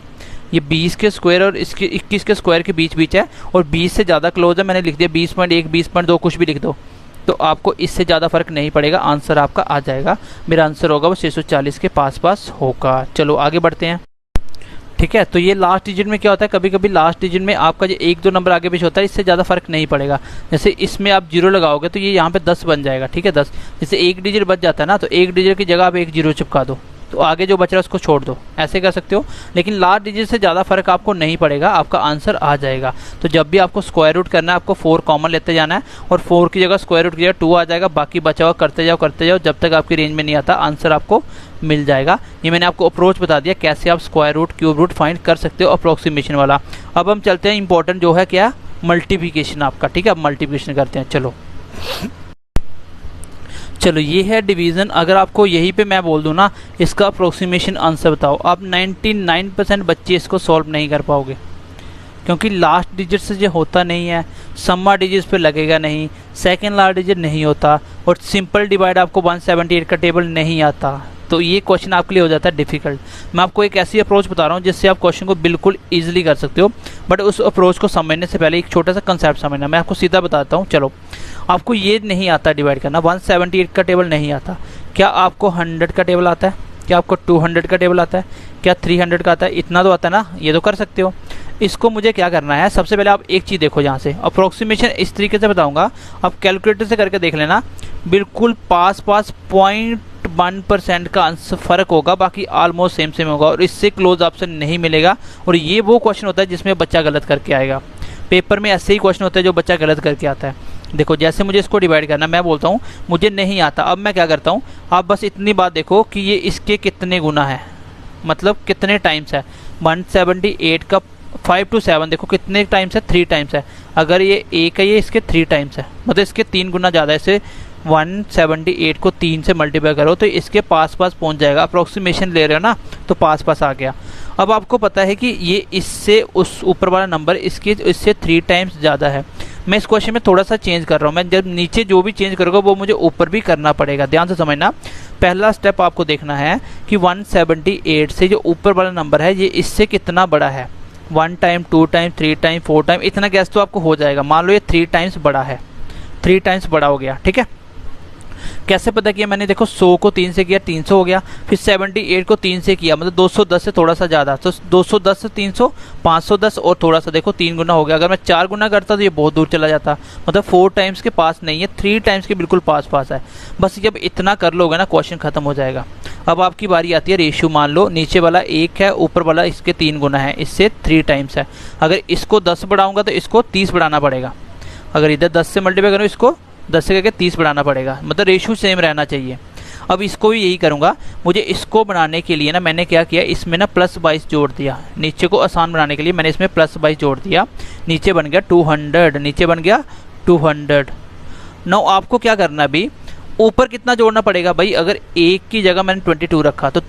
ये 20 के स्क्वायर और इसके 21 के स्क्वायर के बीच है, और 20 से ज़्यादा क्लोज है, मैंने लिख दिया 20.1 20.2 कुछ भी लिख दो, तो आपको इससे ज़्यादा फर्क नहीं पड़ेगा, आंसर आपका आ जाएगा। मेरा आंसर होगा वो 640 के पास होगा। चलो आगे बढ़ते हैं। ठीक है, तो ये लास्ट डिजिट में क्या होता है, कभी कभी लास्ट डिजिट में आपका जो 1-2 नंबर आगे पीछे होता है, इससे ज़्यादा फर्क नहीं पड़ेगा। जैसे इसमें आप 0 लगाओगे तो ये यहाँ पे 10 बन जाएगा। ठीक है, 10, जैसे 1 डिजिट बच जाता है ना, तो 1 डिजिट की जगह आप 1 0 चिपका दो, तो आगे जो बच रहा है उसको छोड़ दो, ऐसे कर सकते हो। लेकिन लास्ट डिजिट से ज़्यादा फर्क आपको नहीं पड़ेगा, आपका आंसर आ जाएगा। तो जब भी आपको स्क्वायर रूट करना है, आपको 4 कॉमन लेते जाना है, और 4 की जगह स्क्वायर रूट की जगह 2 आ जाएगा, बाकी बचा हुआ करते जाओ जब तक आपकी रेंज में नहीं आता, आंसर आपको मिल जाएगा। ये मैंने आपको अप्रोच बता दिया कैसे आप square root cube root find कर सकते हो अप्रोक्सीमेशन वाला। अब हम चलते हैं इंपॉर्टेंट जो है क्या, मल्टीप्लिकेशन आपका। ठीक है, अब मल्टीप्लिकेशन करते हैं। चलो ये है डिवीज़न। अगर आपको यहीं पे मैं बोल दूँ ना इसका अप्रोक्सीमेशन आंसर बताओ, आप 99% बच्चे इसको सॉल्व नहीं कर पाओगे, क्योंकि लास्ट डिजिट से जो होता नहीं है, सम्मा डिजिट पे लगेगा नहीं, सेकंड लास्ट डिजिट नहीं होता, और सिंपल डिवाइड आपको 178 का टेबल नहीं आता। तो ये क्वेश्चन आपके लिए हो जाता है डिफ़िकल्ट। मैं आपको एक ऐसी अप्रोच बता रहा हूँ जिससे आप क्वेश्चन को बिल्कुल ईजिली कर सकते हो, बट उस अप्रोच को समझने से पहले एक छोटा सा कंसेप्ट समझना। मैं आपको सीधा बताता हूँ। चलो, आपको ये नहीं आता डिवाइड करना, 178 का टेबल नहीं आता, क्या आपको 100 का टेबल आता है, क्या आपको 200 का टेबल आता है, क्या 300 का आता है, इतना तो आता है ना, ये तो कर सकते हो। इसको मुझे क्या करना है, सबसे पहले आप एक चीज़ देखो, यहाँ से अप्रोक्सीमेशन इस तरीके से बताऊंगा, आप कैलकुलेटर से करके देख लेना, बिल्कुल पास 0.1% का आंसर फर्क होगा, बाकी ऑलमोस्ट सेम होगा, और इससे क्लोज ऑप्शन नहीं मिलेगा। और ये वो क्वेश्चन होता है जिसमें बच्चा गलत करके आएगा। पेपर में ऐसे ही क्वेश्चन होते हैं जो बच्चा गलत करके आता है। देखो, जैसे मुझे इसको डिवाइड करना, मैं बोलता हूँ मुझे नहीं आता, अब मैं क्या करता हूँ, आप बस इतनी बात देखो कि ये इसके कितने गुना है, मतलब कितने टाइम्स है। 178 का 5 to 7 देखो कितने टाइम्स है, 3 टाइम्स है। अगर ये 1 है, ये इसके 3 टाइम्स है, मतलब इसके 3 गुना ज़्यादा है। इसे 178 को 3 से मल्टीप्लाई करो तो इसके पास पहुंच जाएगा। अप्रोक्सीमेशन ले रहे हो ना, तो पास आ गया। अब आपको पता है कि ये इससे उस ऊपर वाला नंबर इससे 3 टाइम्स ज़्यादा है। मैं इस क्वेश्चन में थोड़ा सा चेंज कर रहा हूँ, मैं जब नीचे जो भी चेंज करूँगा वो मुझे ऊपर भी करना पड़ेगा। ध्यान से समझना, पहला स्टेप आपको देखना है कि 178 से जो ऊपर वाला नंबर है ये इससे कितना बड़ा है। 1 टाइम, 2 टाइम, 3 टाइम, 4 टाइम, इतना गैस तो आपको हो जाएगा। मान लो ये 3 टाइम्स बड़ा है, 3 टाइम्स बड़ा हो गया। ठीक है, कैसे पता किया मैंने, देखो 100 को 3 से किया 300 हो गया, फिर 78 को 3 से किया मतलब 210 से थोड़ा सा ज़्यादा, तो 210 से 300 510 और थोड़ा सा, देखो 3 गुना हो गया। अगर मैं 4 गुना करता तो ये बहुत दूर चला जाता, मतलब 4 टाइम्स के पास नहीं है, 3 टाइम्स के बिल्कुल पास पास है। बस जब इतना कर लोगे ना क्वेश्चन खत्म हो जाएगा। अब आपकी बारी आती है रेशियो। मान लो नीचे वाला 1 है, ऊपर वाला इसके 3 गुना है, इससे 3 टाइम्स है। अगर इसको 10 बढ़ाऊंगा तो इसको 30 बढ़ाना पड़ेगा। अगर इधर 10 से मल्टीप्लाई करूँ, इसको 10 से करके 30 बढ़ाना पड़ेगा, मतलब रेशियो सेम रहना चाहिए। अब इसको भी यही करूँगा। मुझे इसको बनाने के लिए ना मैंने क्या किया, इसमें ना +22 जोड़ दिया। नीचे को आसान बनाने के लिए मैंने इसमें +22 जोड़ दिया। नीचे बन गया 200, नीचे बन गया 200। नाउ आपको क्या करना है अभी, ऊपर कितना जोड़ना पड़ेगा भाई। अगर 1 की जगह मैंने 22 रखा तो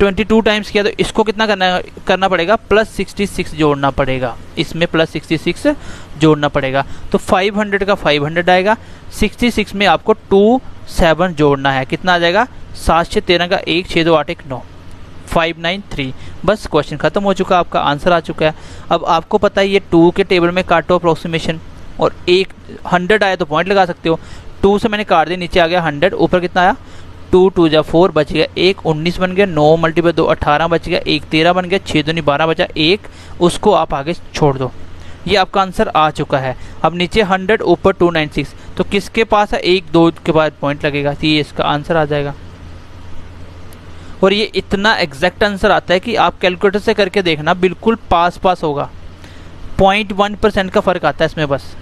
22 टाइम्स किया, तो इसको कितना करना पड़ेगा, +66 जोड़ना पड़ेगा। इसमें +66 जोड़ना पड़ेगा, तो 500 का 500 आएगा। 66 में आपको 27 जोड़ना है, कितना आ जाएगा, 7 से 13 का 1, 6 2 8 1 9, 593। बस क्वेश्चन खत्म हो चुका, आपका आंसर आ चुका है। अब आपको पता है ये 2 के टेबल में काटो अप्रोक्सीमेशन, और 100 आया तो पॉइंट लगा सकते हो। 2 से मैंने काट दिया, नीचे आ गया 100, ऊपर कितना आया 2 2 जा 4 बच गया 1, 19 बन गया, 9 × 2 18 बच गया, 1 13 बन गया, 6 2 12 बचा 1, उसको आप आगे छोड़ दो। ये आपका आंसर आ चुका है। अब नीचे 100, ऊपर 296, तो किसके पास है, 1 2 के बाद पॉइंट लगेगा, तो ये इसका आंसर आ जाएगा। और ये इतना एग्जैक्ट आंसर आता है कि आप कैलकुलेटर से करके देखना, बिल्कुल पास पास होगा। 0.1% का फर्क आता है इसमें, बस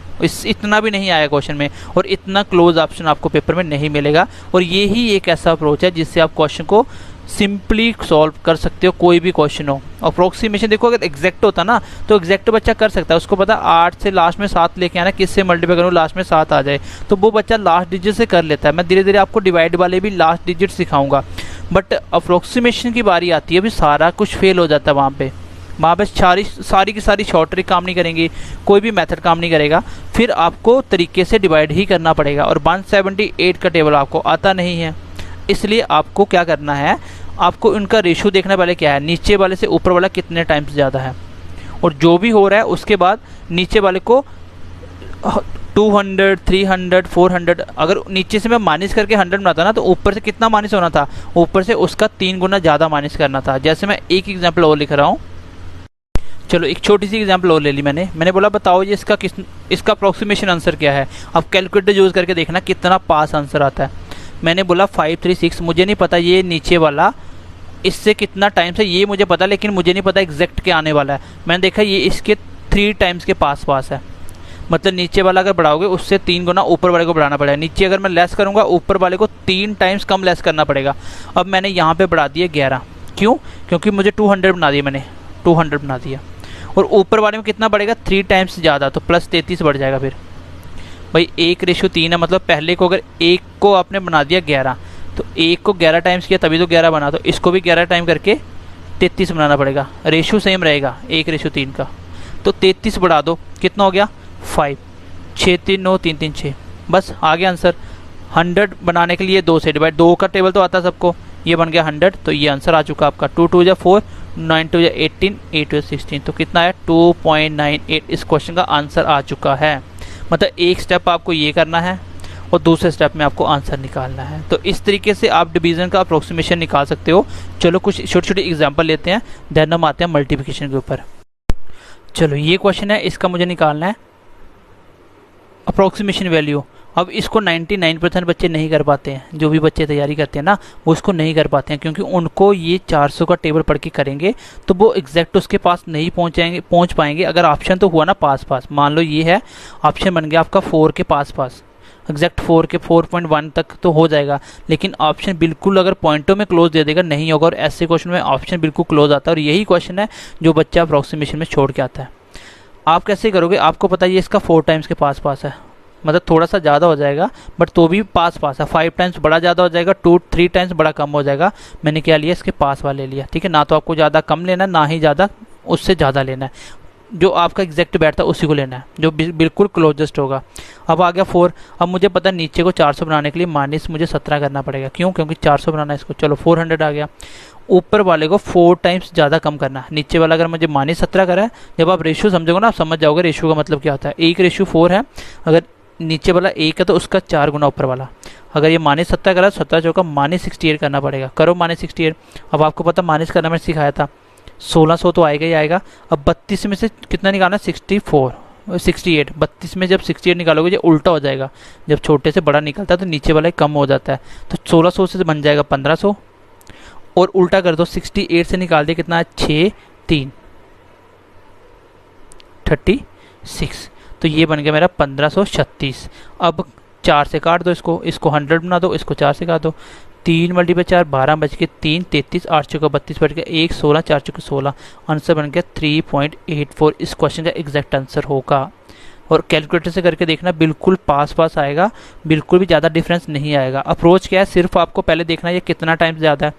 इतना भी नहीं आया क्वेश्चन में, और इतना क्लोज ऑप्शन आपको पेपर में नहीं मिलेगा। और ये ही एक ऐसा अप्रोच है जिससे आप क्वेश्चन को सिंपली सॉल्व कर सकते हो, कोई भी क्वेश्चन हो। अप्रोक्सीमेशन देखो, अगर एग्जैक्ट होता ना तो एग्जैक्ट बच्चा कर सकता है, उसको पता 8 से लास्ट में 7 लेके आना, किससे मल्टीप्लाई करूँ लास्ट में 7 आ जाए, तो वो बच्चा लास्ट डिजिट से कर लेता है। मैं धीरे धीरे आपको डिवाइड वाले भी लास्ट डिजिट सिखाऊंगा, बट अप्रोक्सीमेशन की बारी आती है अभी सारा कुछ फेल हो जाता है। वहाँ पे सारी की सारी शॉर्ट ट्रिक काम नहीं करेंगी, कोई भी मेथड काम नहीं करेगा, फिर आपको तरीके से डिवाइड ही करना पड़ेगा। और 178 का टेबल आपको आता नहीं है, इसलिए आपको क्या करना है, आपको उनका रेशियो देखना पहले क्या है, नीचे वाले से ऊपर वाला कितने टाइम्स ज़्यादा है, और जो भी हो रहा है उसके बाद नीचे वाले को 200 300 400, अगर नीचे से मैं माइनस करके 100 बनाता ना, तो ऊपर से कितना माइनस होना था, ऊपर से उसका 3 गुना ज़्यादा माइनस करना था। जैसे मैं एक एग्जाम्पल और लिख रहा हूँ, चलो एक छोटी सी एग्जांपल और ले ली मैंने बोला बताओ ये इसका अप्रोक्सीमेशन आंसर क्या है। अब कैलकुलेटर यूज़ करके देखना कितना पास आंसर आता है। मैंने बोला 536, मुझे नहीं पता ये नीचे वाला इससे कितना टाइम्स है, ये मुझे पता, लेकिन मुझे नहीं पता एग्जैक्ट क्या आने वाला है। मैंने देखा ये इसके 3 टाइम्स के पास है, मतलब नीचे वाला अगर बढ़ाओगे उससे 3 गुना ऊपर वाले को बढ़ाना पड़ेगा। नीचे अगर मैं लेस करूँगा ऊपर वाले को 3 टाइम्स कम लेस करना पड़ेगा। अब मैंने यहाँ पर बढ़ा दिया 11, क्यों, क्योंकि मुझे 200 बना दिया, मैंने 200 बना दिया, और ऊपर वाले में कितना बढ़ेगा 3 टाइम्स ज़्यादा, तो +33 बढ़ जाएगा। फिर भाई 1:3 है, मतलब पहले को अगर 1 को आपने बना दिया 11, तो 1 को 11 टाइम्स किया तभी तो 11 बना, तो इसको भी 11 टाइम करके 33 बनाना पड़ेगा। रेशियो सेम रहेगा 1:3 का, तो 33 बढ़ा दो, कितना हो गया 5, 6 3 9 3 3 6, बस आ गया आंसर। 100 बनाने के लिए 2 से डिवाइड, 2 का टेबल तो आता है सबको, ये बन गया 100, तो ये आंसर आ चुका आपका। 2 2 4, 9 2 18, 8 2 16, तो कितना है 2.98। इस क्वेश्चन का आंसर आ चुका है। मतलब एक स्टेप आपको ये करना है और दूसरे स्टेप में आपको आंसर निकालना है। तो इस तरीके से आप डिवीज़न का अप्रोक्सीमेशन निकाल सकते हो। चलो कुछ छोटी छोटी एग्जांपल लेते हैं, देन हम आते हैं मल्टीप्लिकेशन के ऊपर। चलो ये क्वेश्चन है, इसका मुझे निकालना है अप्रोक्सीमेशन वैल्यू। अब इसको 99% बच्चे नहीं कर पाते हैं, जो भी बच्चे तैयारी करते हैं ना वो इसको नहीं कर पाते हैं, क्योंकि उनको ये 400 का टेबल पढ़ के करेंगे तो वो एग्जैक्ट उसके पास नहीं पहुंच पाएंगे। अगर ऑप्शन तो हुआ ना पास, मान लो ये है ऑप्शन बन गया आपका 4 के पास, एग्जैक्ट 4 के 4.1 तक तो हो जाएगा, लेकिन ऑप्शन बिल्कुल अगर पॉइंटों में क्लोज दे देगा नहीं होगा। और ऐसे क्वेश्चन में ऑप्शन बिल्कुल क्लोज आता है, और यही क्वेश्चन है जो बच्चा अप्रोक्सीमेशन में छोड़ के आता है। आप कैसे करोगे, आपको पता है ये इसका 4 टाइम्स के पास है, मतलब थोड़ा सा ज़्यादा हो जाएगा बट तो भी पास है। 5 टाइम्स बड़ा ज़्यादा हो जाएगा, 3 टाइम्स बड़ा कम हो जाएगा। मैंने क्या लिया, इसके पास वाले लिया, ठीक है। ना तो आपको ज़्यादा कम लेना है, ना ही ज़्यादा उससे ज़्यादा लेना है, जो आपका एग्जैक्ट बैठता है उसी को लेना है, जो बिल्कुल क्लोजेस्ट होगा। अब आ गया 4। अब मुझे पता है नीचे को 400 बनाने के लिए माइनस मुझे 17 करना पड़ेगा, क्यों, क्योंकि 400 बनाना है इसको। चलो 400 आ गया। ऊपर वाले को 4 टाइम्स ज़्यादा कम करना है, नीचे वाला अगर मुझे -17 करा है, जब आप रेशियो समझोगे ना आप समझ जाओगे रेशियो का मतलब क्या होता है। 1:4 है, अगर नीचे वाला 1 है तो उसका 4 गुना ऊपर वाला। अगर ये -17 करा 17 चौका -68 करना पड़ेगा। करो -68। अब आपको पता माइनस करना मैंने सिखाया था, 1600 तो आएगा ही आएगा। अब 32 में से कितना निकालना, 64 68। 32 में जब 68 निकालोगे ये उल्टा हो जाएगा, जब छोटे से बड़ा निकलता है तो नीचे वाला कम हो जाता है। तो 1600 से बन जाएगा 1500 और उल्टा कर दो, 68 से निकाल दिया कितना है 6 3 36, तो ये बन गया मेरा 1536। अब 4 से काट दो इसको, इसको 100 बना दो, इसको 4 से काट दो। 3 × 4 12 बच के 3 33 8 चौका 32 बच गया 1 16 4 चौका 16। आंसर बन गया 3.84। इस क्वेश्चन का एग्जैक्ट आंसर होगा। और कैलकुलेटर से करके देखना, बिल्कुल पास पास आएगा, बिल्कुल भी ज़्यादा डिफरेंस नहीं आएगा। अप्रोच क्या है, सिर्फ आपको पहले देखना है ये कितना टाइम ज़्यादा है,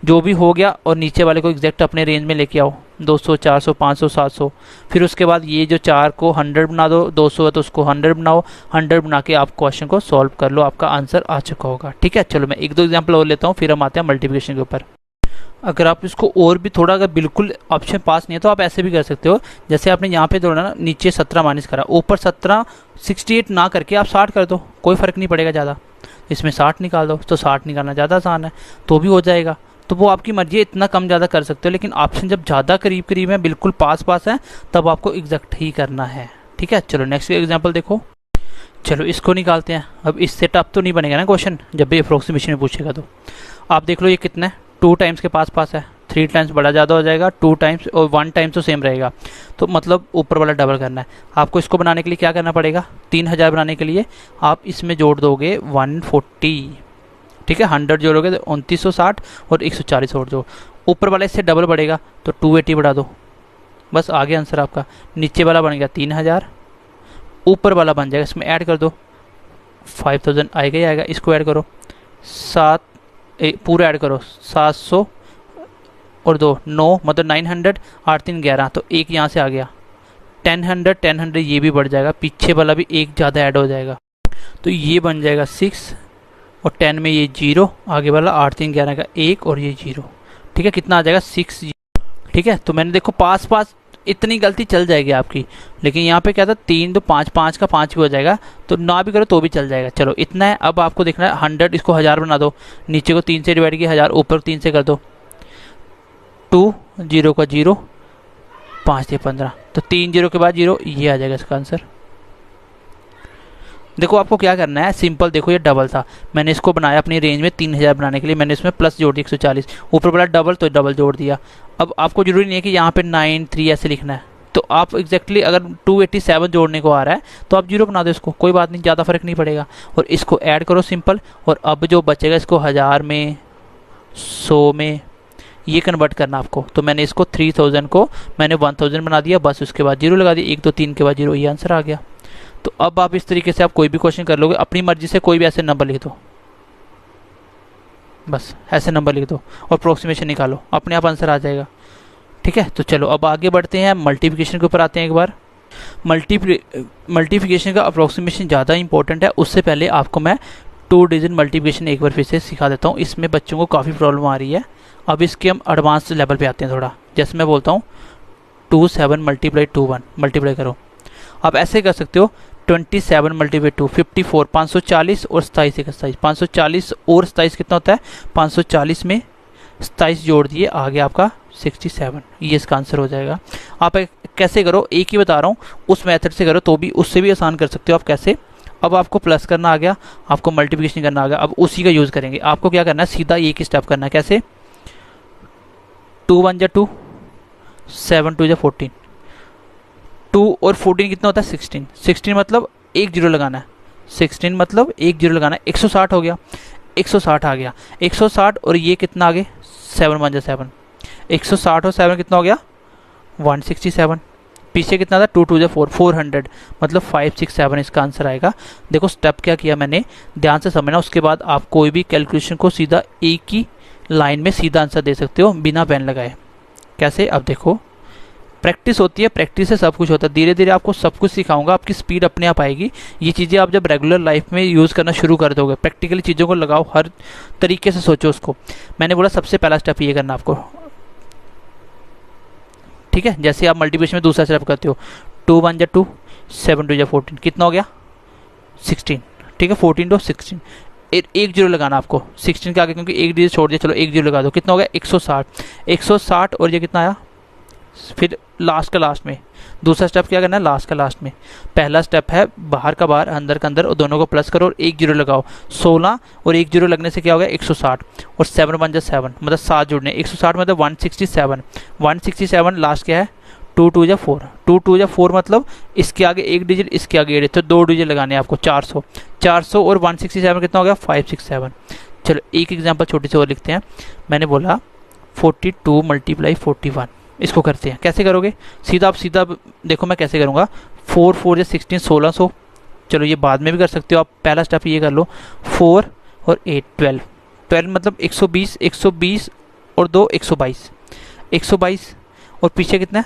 जो भी हो गया और नीचे वाले को एग्जैक्ट अपने रेंज में लेके आओ, 200 400 500 700। फिर उसके बाद ये जो 4 को 100 बना दो, 200 है तो उसको 100 बनाओ, 100 बना के आप क्वेश्चन को सॉल्व कर लो, आपका आंसर आ चुका होगा। ठीक है, चलो मैं 1-2 एग्जाम्पल और लेता हूँ, फिर हम आते हैं मल्टीप्लिकेशन के ऊपर। अगर आप इसको और भी थोड़ा, अगर बिल्कुल ऑप्शन पास नहीं है तो आप ऐसे भी कर सकते हो, जैसे आपने यहाँ पे जोड़ा ना, नीचे 17 माइनस करा, ऊपर 17 68 ना करके आप 60 कर दो, कोई फ़र्क नहीं पड़ेगा ज़्यादा। इसमें 60 निकाल दो, तो 60 निकालना ज़्यादा आसान है, तो भी हो जाएगा। तो वो आपकी मर्जी है, इतना कम ज़्यादा कर सकते हो, लेकिन ऑप्शन जब ज़्यादा करीब करीब है, बिल्कुल पास पास है, तब आपको एग्जैक्ट ही करना है। ठीक है, चलो नेक्स्ट एग्जाम्पल देखो। चलो इसको निकालते हैं। अब इससे टफ तो नहीं बनेगा ना क्वेश्चन, जब भी अप्रोक्सीमेशन में पूछेगा। तो आप देख लो ये कितना है, 2 टाइम्स के पास पास है, 3 टाइम्स बड़ा ज़्यादा हो जाएगा, 2 टाइम्स और 1 टाइम्स तो सेम रहेगा, तो मतलब ऊपर वाला डबल करना है। आपको इसको बनाने के लिए क्या करना पड़ेगा, 3000 बनाने के लिए आप इसमें जोड़ दोगे 140। ठीक है, 100 जोड़ोगे तो 2960 और 140 और जो ऊपर वाला इससे डबल बढ़ेगा तो 280 बढ़ा दो, बस आगे आंसर आपका। नीचे वाला बन गया 3000, ऊपर वाला बन जाएगा, इसमें ऐड कर दो 5000 आएगा ही आएगा, इसको ऐड करो 7 पूरा ऐड करो 700 और 2 9 मतलब 900, 8 3 11, तो एक यहाँ से आ गया 1000 ये भी बढ़ जाएगा, पीछे वाला भी एक ज़्यादा ऐड हो जाएगा, तो ये बन जाएगा 6 और 10 में ये 0, आगे वाला 8 3 11 का 1 और ये 0। ठीक है, कितना आ जाएगा 6। ठीक है, तो मैंने देखो पास पास इतनी गलती चल जाएगी आपकी, लेकिन यहाँ पे क्या था 3 2 5 5 का 5 भी हो जाएगा, तो ना भी करो तो भी चल जाएगा। चलो इतना है। अब आपको देखना है 100, इसको 1000 बना दो, नीचे को 3 से डिवाइड किया 1000, ऊपर 3 से कर दो, 2 0 का 0 5 से 15, तो 3 0 के बाद 0, ये आ जाएगा इसका आंसर। देखो आपको क्या करना है, सिंपल। देखो ये डबल था, मैंने इसको बनाया अपनी रेंज में 3000 बनाने के लिए, मैंने इसमें प्लस जोड़ दिया 140, ऊपर वाला डबल तो डबल जोड़ दिया। अब आपको जरूरी नहीं है कि यहाँ पे 9 3 ऐसे लिखना है, तो आप एग्जैक्टली अगर 287 जोड़ने को आ रहा है तो आप 0 बना दो इसको, कोई बात नहीं, ज़्यादा फर्क नहीं पड़ेगा। और इसको ऐड करो सिंपल, और अब जो बचेगा इसको 1000 में 100 में ये कन्वर्ट करना आपको। तो मैंने इसको 3000 को मैंने 1000 बना दिया, बस उसके बाद 0 लगा दिया, 1 2 3 के बाद 0, ये आंसर आ गया। तो अब आप इस तरीके से आप कोई भी क्वेश्चन कर लोगे, अपनी मर्जी से कोई भी ऐसे नंबर लिख दो, बस ऐसे नंबर लिख दो और अप्रोक्सीमेशन निकालो, अपने आप आंसर आ जाएगा। ठीक है, तो चलो अब आगे बढ़ते हैं, मल्टीप्लिकेशन के ऊपर आते हैं एक बार। मल्टीप्लिकेशन का अप्रोक्सीमेशन ज़्यादा इंपॉर्टेंट है, उससे पहले आपको मैं 2 डिजिट मल्टीप्लिकेशन एक बार फिर से सिखा देता हूँ। इसमें बच्चों को काफ़ी प्रॉब्लम आ रही है। अब इसके हम एडवांस लेवल पे आते हैं थोड़ा। जैसे मैं बोलता हूँ 2 7 × 2 1 मल्टीप्लाई करो, आप ऐसे कर सकते हो 27 × 2 54, 540 और 27 1 27, 540 और 27 कितना होता है 540 में 27 जोड़ दिए, आगे आपका 67, ये इसका आंसर हो जाएगा। आप कैसे करो, एक ही बता रहा हूँ, उस मेथड से करो तो भी, उससे भी आसान कर सकते हो आप। कैसे, अब आपको प्लस करना आ गया, आपको मल्टीप्लिकेशन करना आ गया, अब उसी का यूज़ करेंगे। आपको क्या करना है, सीधा एक ही स्टेप करना है। कैसे, 2 1 जा 2, 7 2 जा 14, 2 और 14 कितना होता है 16, 16 मतलब एक जीरो लगाना है, 16 मतलब एक जीरो लगाना है, 160 हो गया, 160 आ गया, 160 और ये कितना आ गए 7 1 जा 7, 160 और 7 कितना हो गया 167, पीछे कितना था 2 2 जा 4, 400 मतलब 567 इसका आंसर आएगा। देखो स्टेप क्या किया मैंने, ध्यान से समझना, उसके बाद आप कोई भी कैलकुलेशन को सीधा एक ही लाइन में सीधा आंसर दे सकते हो बिना पेन लगाए। कैसे, अब देखो प्रैक्टिस होती है, प्रैक्टिस से सब कुछ होता है। धीरे धीरे आपको सब कुछ सिखाऊंगा, आपकी स्पीड अपने आप आएगी। ये चीज़ें आप जब रेगुलर लाइफ में यूज़ करना शुरू कर दोगे, प्रैक्टिकली चीज़ों को लगाओ, हर तरीके से सोचो उसको। मैंने बोला सबसे पहला स्टेप ये करना आपको, ठीक है। जैसे आप मल्टीप्लिकेशन में दूसरा स्टेप करते हो, 2 1 जा 2, 7 2 जा 14, कितना हो गया 16, ठीक है, 14 to 16, एक जीरो लगाना आपको 16 के आगे, क्योंकि एक डिजिट छोड़ दिया, चलो एक जीरो लगा दो, कितना हो गया 160। 160 और ये कितना आया, फिर लास्ट का लास्ट में दूसरा स्टेप क्या करना है, लास्ट का लास्ट में। पहला स्टेप है बाहर का बाहर अंदर का अंदर और दोनों को प्लस करो और एक जीरो लगाओ। 16 और एक जीरो लगने से क्या हो गया 160 और 7 बन जाए 7, मतलब 7 जुड़ने, 160 मतलब 167। 167 लास्ट क्या है 2 2 जा 4, 2 2 जा 4 मतलब इसके आगे एक डिजिट इसके आगे एक डिजिट, तो 2 डिजिट लगाने हैं आपको। 400 400 और 167 कितना हो गया 567। चलो एक एग्जांपल छोटी सी और लिखते हैं। मैंने बोला 42 मल्टीप्लाई 41, इसको करते हैं। कैसे करोगे, सीधा आप सीधा देखो मैं कैसे करूँगा। 4 4 या 16 1600, चलो ये बाद में भी कर सकते हो आप, पहला स्टेप ये कर लो। 4 और 8 12, 12 मतलब 120, 120 और 2 122, 122 और पीछे कितना है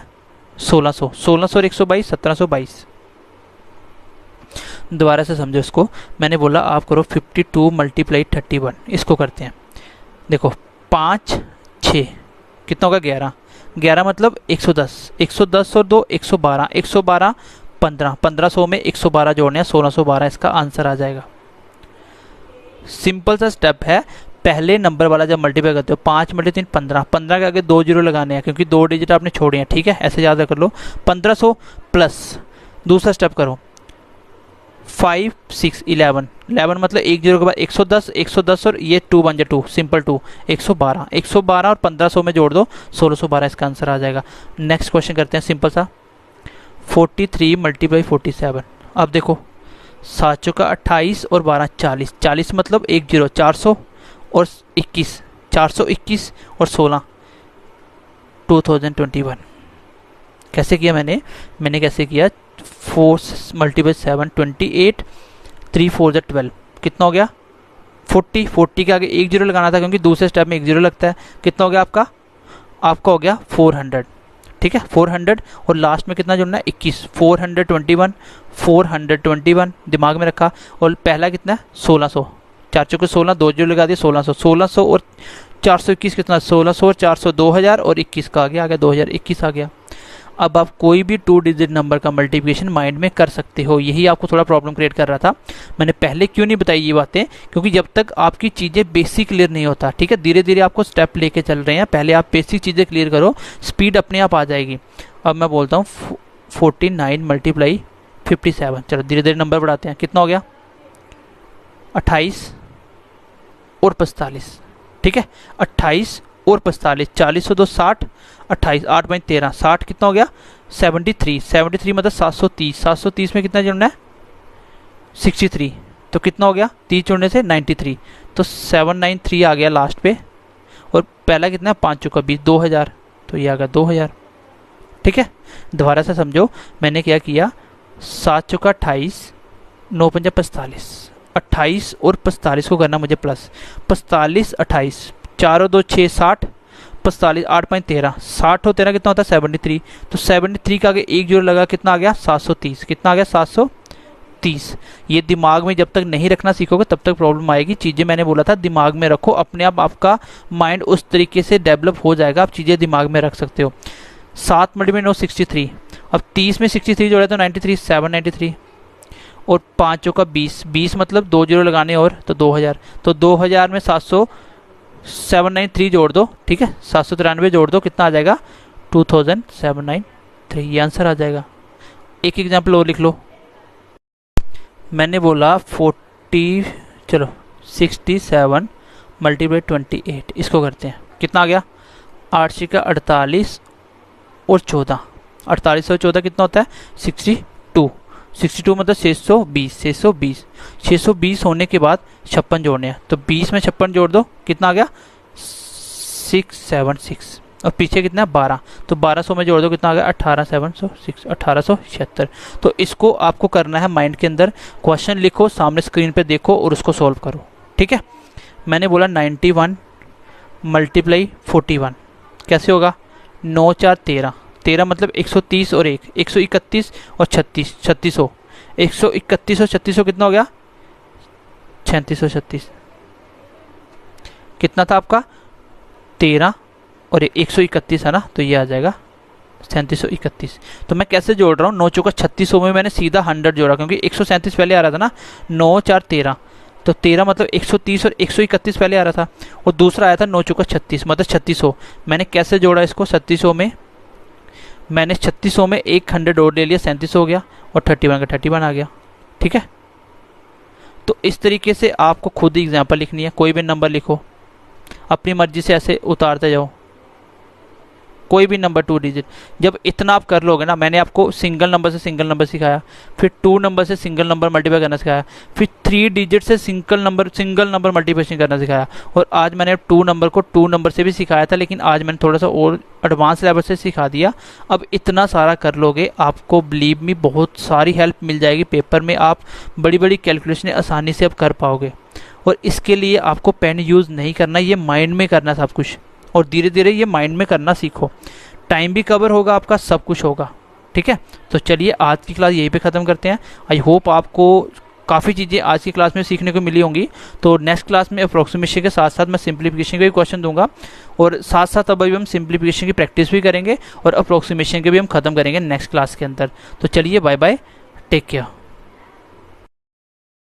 1600, 1600 और 122 1722। दोबारा से समझो इसको, मैंने बोला आप करो 52 मल्टीप्लाई 31, इसको करते हैं। देखो 5 6 कितना होगा 11, 11 मतलब 110, 110 और 2 112, 112 15, 1500 में 112 जोड़ने हैं 1612, इसका आंसर आ जाएगा। सिंपल सा स्टेप है। पहले नंबर वाला जब मल्टीप्लाई करते हो 5 मल्टी 3 15, 15 के आगे 2 जीरो लगाने हैं क्योंकि 2 डिजिट आपने छोड़े हैं, ठीक है, ऐसे याद कर लो। 1500 प्लस दूसरा स्टेप करो 5 6 11, 11 मतलब एक जीरो के बाद 110, 110 और ये 2 बन जाए 2 सिंपल 2 112, 112 और 1500 में जोड़ दो 1612, इसका आंसर आ जाएगा। नेक्स्ट क्वेश्चन करते हैं सिंपल सा 43 मल्टीप्लाई 47। अब देखो 7 चौका 28 और 12 40, 40 मतलब एक जीरो 400 और 21, 421 और 16 2021। कैसे किया मैंने कैसे किया 4 मल्टीप्लाई 7 28, 3 4 जा 12, कितना हो गया 40, 40 के आगे एक जीरो लगाना था क्योंकि दूसरे स्टेप में एक जीरो लगता है। कितना हो गया आपका हो गया 400, ठीक है 400 और लास्ट में कितना जुड़ना है 21, 421, 421 दिमाग में रखा। और पहला कितना है 1600, 4 चौके 16, 2 जीरो लगा दिए 1600, 1600 और 421 कितना 1600 और 400 2000 और 21 का आ गया 2021 आ गया। अब आप कोई भी 2 डिजिट नंबर का मल्टीप्लिकेशन माइंड में कर सकते हो। यही आपको थोड़ा प्रॉब्लम क्रिएट कर रहा था। मैंने पहले क्यों नहीं बताई ये बातें, क्योंकि जब तक आपकी चीज़ें बेसिक क्लियर नहीं होता, ठीक है, धीरे धीरे आपको स्टेप लेके चल रहे हैं। पहले आप बेसिक चीज़ें क्लियर करो, स्पीड अपने आप आ जाएगी। अब मैं बोलता हूँ 49 मल्टीप्लाई 57, चलो धीरे धीरे नंबर बढ़ाते हैं। कितना हो गया 28 और 45, ठीक है 28 और 45, 40 और 2 60, 28 8 बाई 13 60 कितना हो गया 73, 73 मतलब 730, 730 में कितना जुड़ना है 63, तो कितना हो गया 30 जुड़ने से 93, तो 793 आ गया लास्ट पे। और पहला कितना है 5 चौका 20, 2000, तो ये आ गया 2000, ठीक है। दोबारा से समझो मैंने क्या किया 7 चौका 28, 9 पंजा 45, 28 और 45 को करना मुझे प्लस, 45 28 4 और 2 6 60, 45 8 5 13, 60 और 13 कितना होता है 73, तो 73 का आगे एक जीरो लगा कितना आ गया 730, कितना आ गया 730। ये दिमाग में जब तक नहीं रखना सीखोगे तब तक प्रॉब्लम आएगी। चीज़ें मैंने बोला था दिमाग में रखो, अपने आप आपका माइंड उस तरीके से डेवलप हो जाएगा, आप चीज़ें दिमाग में रख सकते हो। 7 मल्टीप्लाई 9 63, अब 30 में 63 जोड़ा तो 93 793 और 5 का 20, 20 मतलब 2 जीरो लगाने और तो 2000, तो 2000 में 793 जोड़ दो, ठीक है 793 जोड़ दो, कितना आ जाएगा 2793, ये आंसर आ जाएगा। एक एग्जाम्पल और लिख लो। मैंने बोला 67 मल्टीप्लाई 28, इसको करते हैं। कितना आ गया 8 का 48 और 14, 48 और 14 कितना होता है 62, 62 मतलब 620, 620 होने के बाद 56 जोड़ने हैं, तो 20 में 56 जोड़ दो, कितना आ गया 676 और पीछे कितना है 12, तो 1200 में जोड़ दो, कितना आ गया 1876। तो इसको आपको करना है माइंड के अंदर, क्वेश्चन लिखो सामने स्क्रीन पे देखो और उसको सॉल्व करो, ठीक है। मैंने बोला 91 मल्टीप्लाई 41 कैसे होगा 9 4 13, 13 मतलब 130 और 1 131 और 36 3600, 131 और 3600 कितना हो गया 3636, कितना था आपका 13 और 131 है ना, तो ये आ जाएगा 3731। तो मैं कैसे जोड़ रहा हूँ 9 चौका 3600 में मैंने सीधा 100 जोड़ा क्योंकि 137 पहले आ रहा था ना, 9 4 13 तो 13 मतलब 130 और 131 पहले आ रहा था, और दूसरा आया था 9 चौका 36 मतलब 3600। मैंने कैसे जोड़ा इसको, 3600 में मैंने 3600 में एक 100 और ले लिया, 37 हो गया, और 31 का 31 आ गया। ठीक है, तो इस तरीके से आपको खुद ही एग्जाम्पल लिखनी है। कोई भी नंबर लिखो, अपनी मर्जी से ऐसे उतारते जाओ, कोई भी नंबर 2 डिजिट। जब इतना आप कर लोगे ना, मैंने आपको सिंगल नंबर से सिंगल नंबर सिखाया, फिर 2 नंबर से सिंगल नंबर मल्टीप्लाई करना सिखाया, फिर 3 डिजिट से सिंगल नंबर मल्टीप्लिकेशन करना सिखाया, और आज मैंने 2 नंबर को 2 नंबर से भी सिखाया था, लेकिन आज मैंने थोड़ा सा और एडवांस लेवल से सिखा दिया। अब इतना सारा कर लोगे, आपको बिलीव मी बहुत सारी हेल्प मिल जाएगी पेपर में, आप बड़ी बड़ी कैलकुलेशन आसानी से अब कर पाओगे। और इसके लिए आपको पेन यूज़ नहीं करना, ये माइंड में करना सब कुछ, और धीरे धीरे ये माइंड में करना सीखो। टाइम भी कवर होगा आपका, सब कुछ होगा। ठीक है, तो चलिए आज की क्लास यहीं पे ख़त्म करते हैं। आई होप आपको काफ़ी चीज़ें आज की क्लास में सीखने को मिली होंगी। तो नेक्स्ट क्लास में अप्रोक्सीमेशन के साथ साथ मैं सिंप्लीफिकेशन के भी क्वेश्चन दूंगा, और साथ साथ अभी हम सिंप्लीफिकेशन की प्रैक्टिस भी करेंगे, और अप्रोक्सीमेशन के भी हम ख़त्म करेंगे नेक्स्ट क्लास के अंदर। तो चलिए बाय बाय, टेक केयर।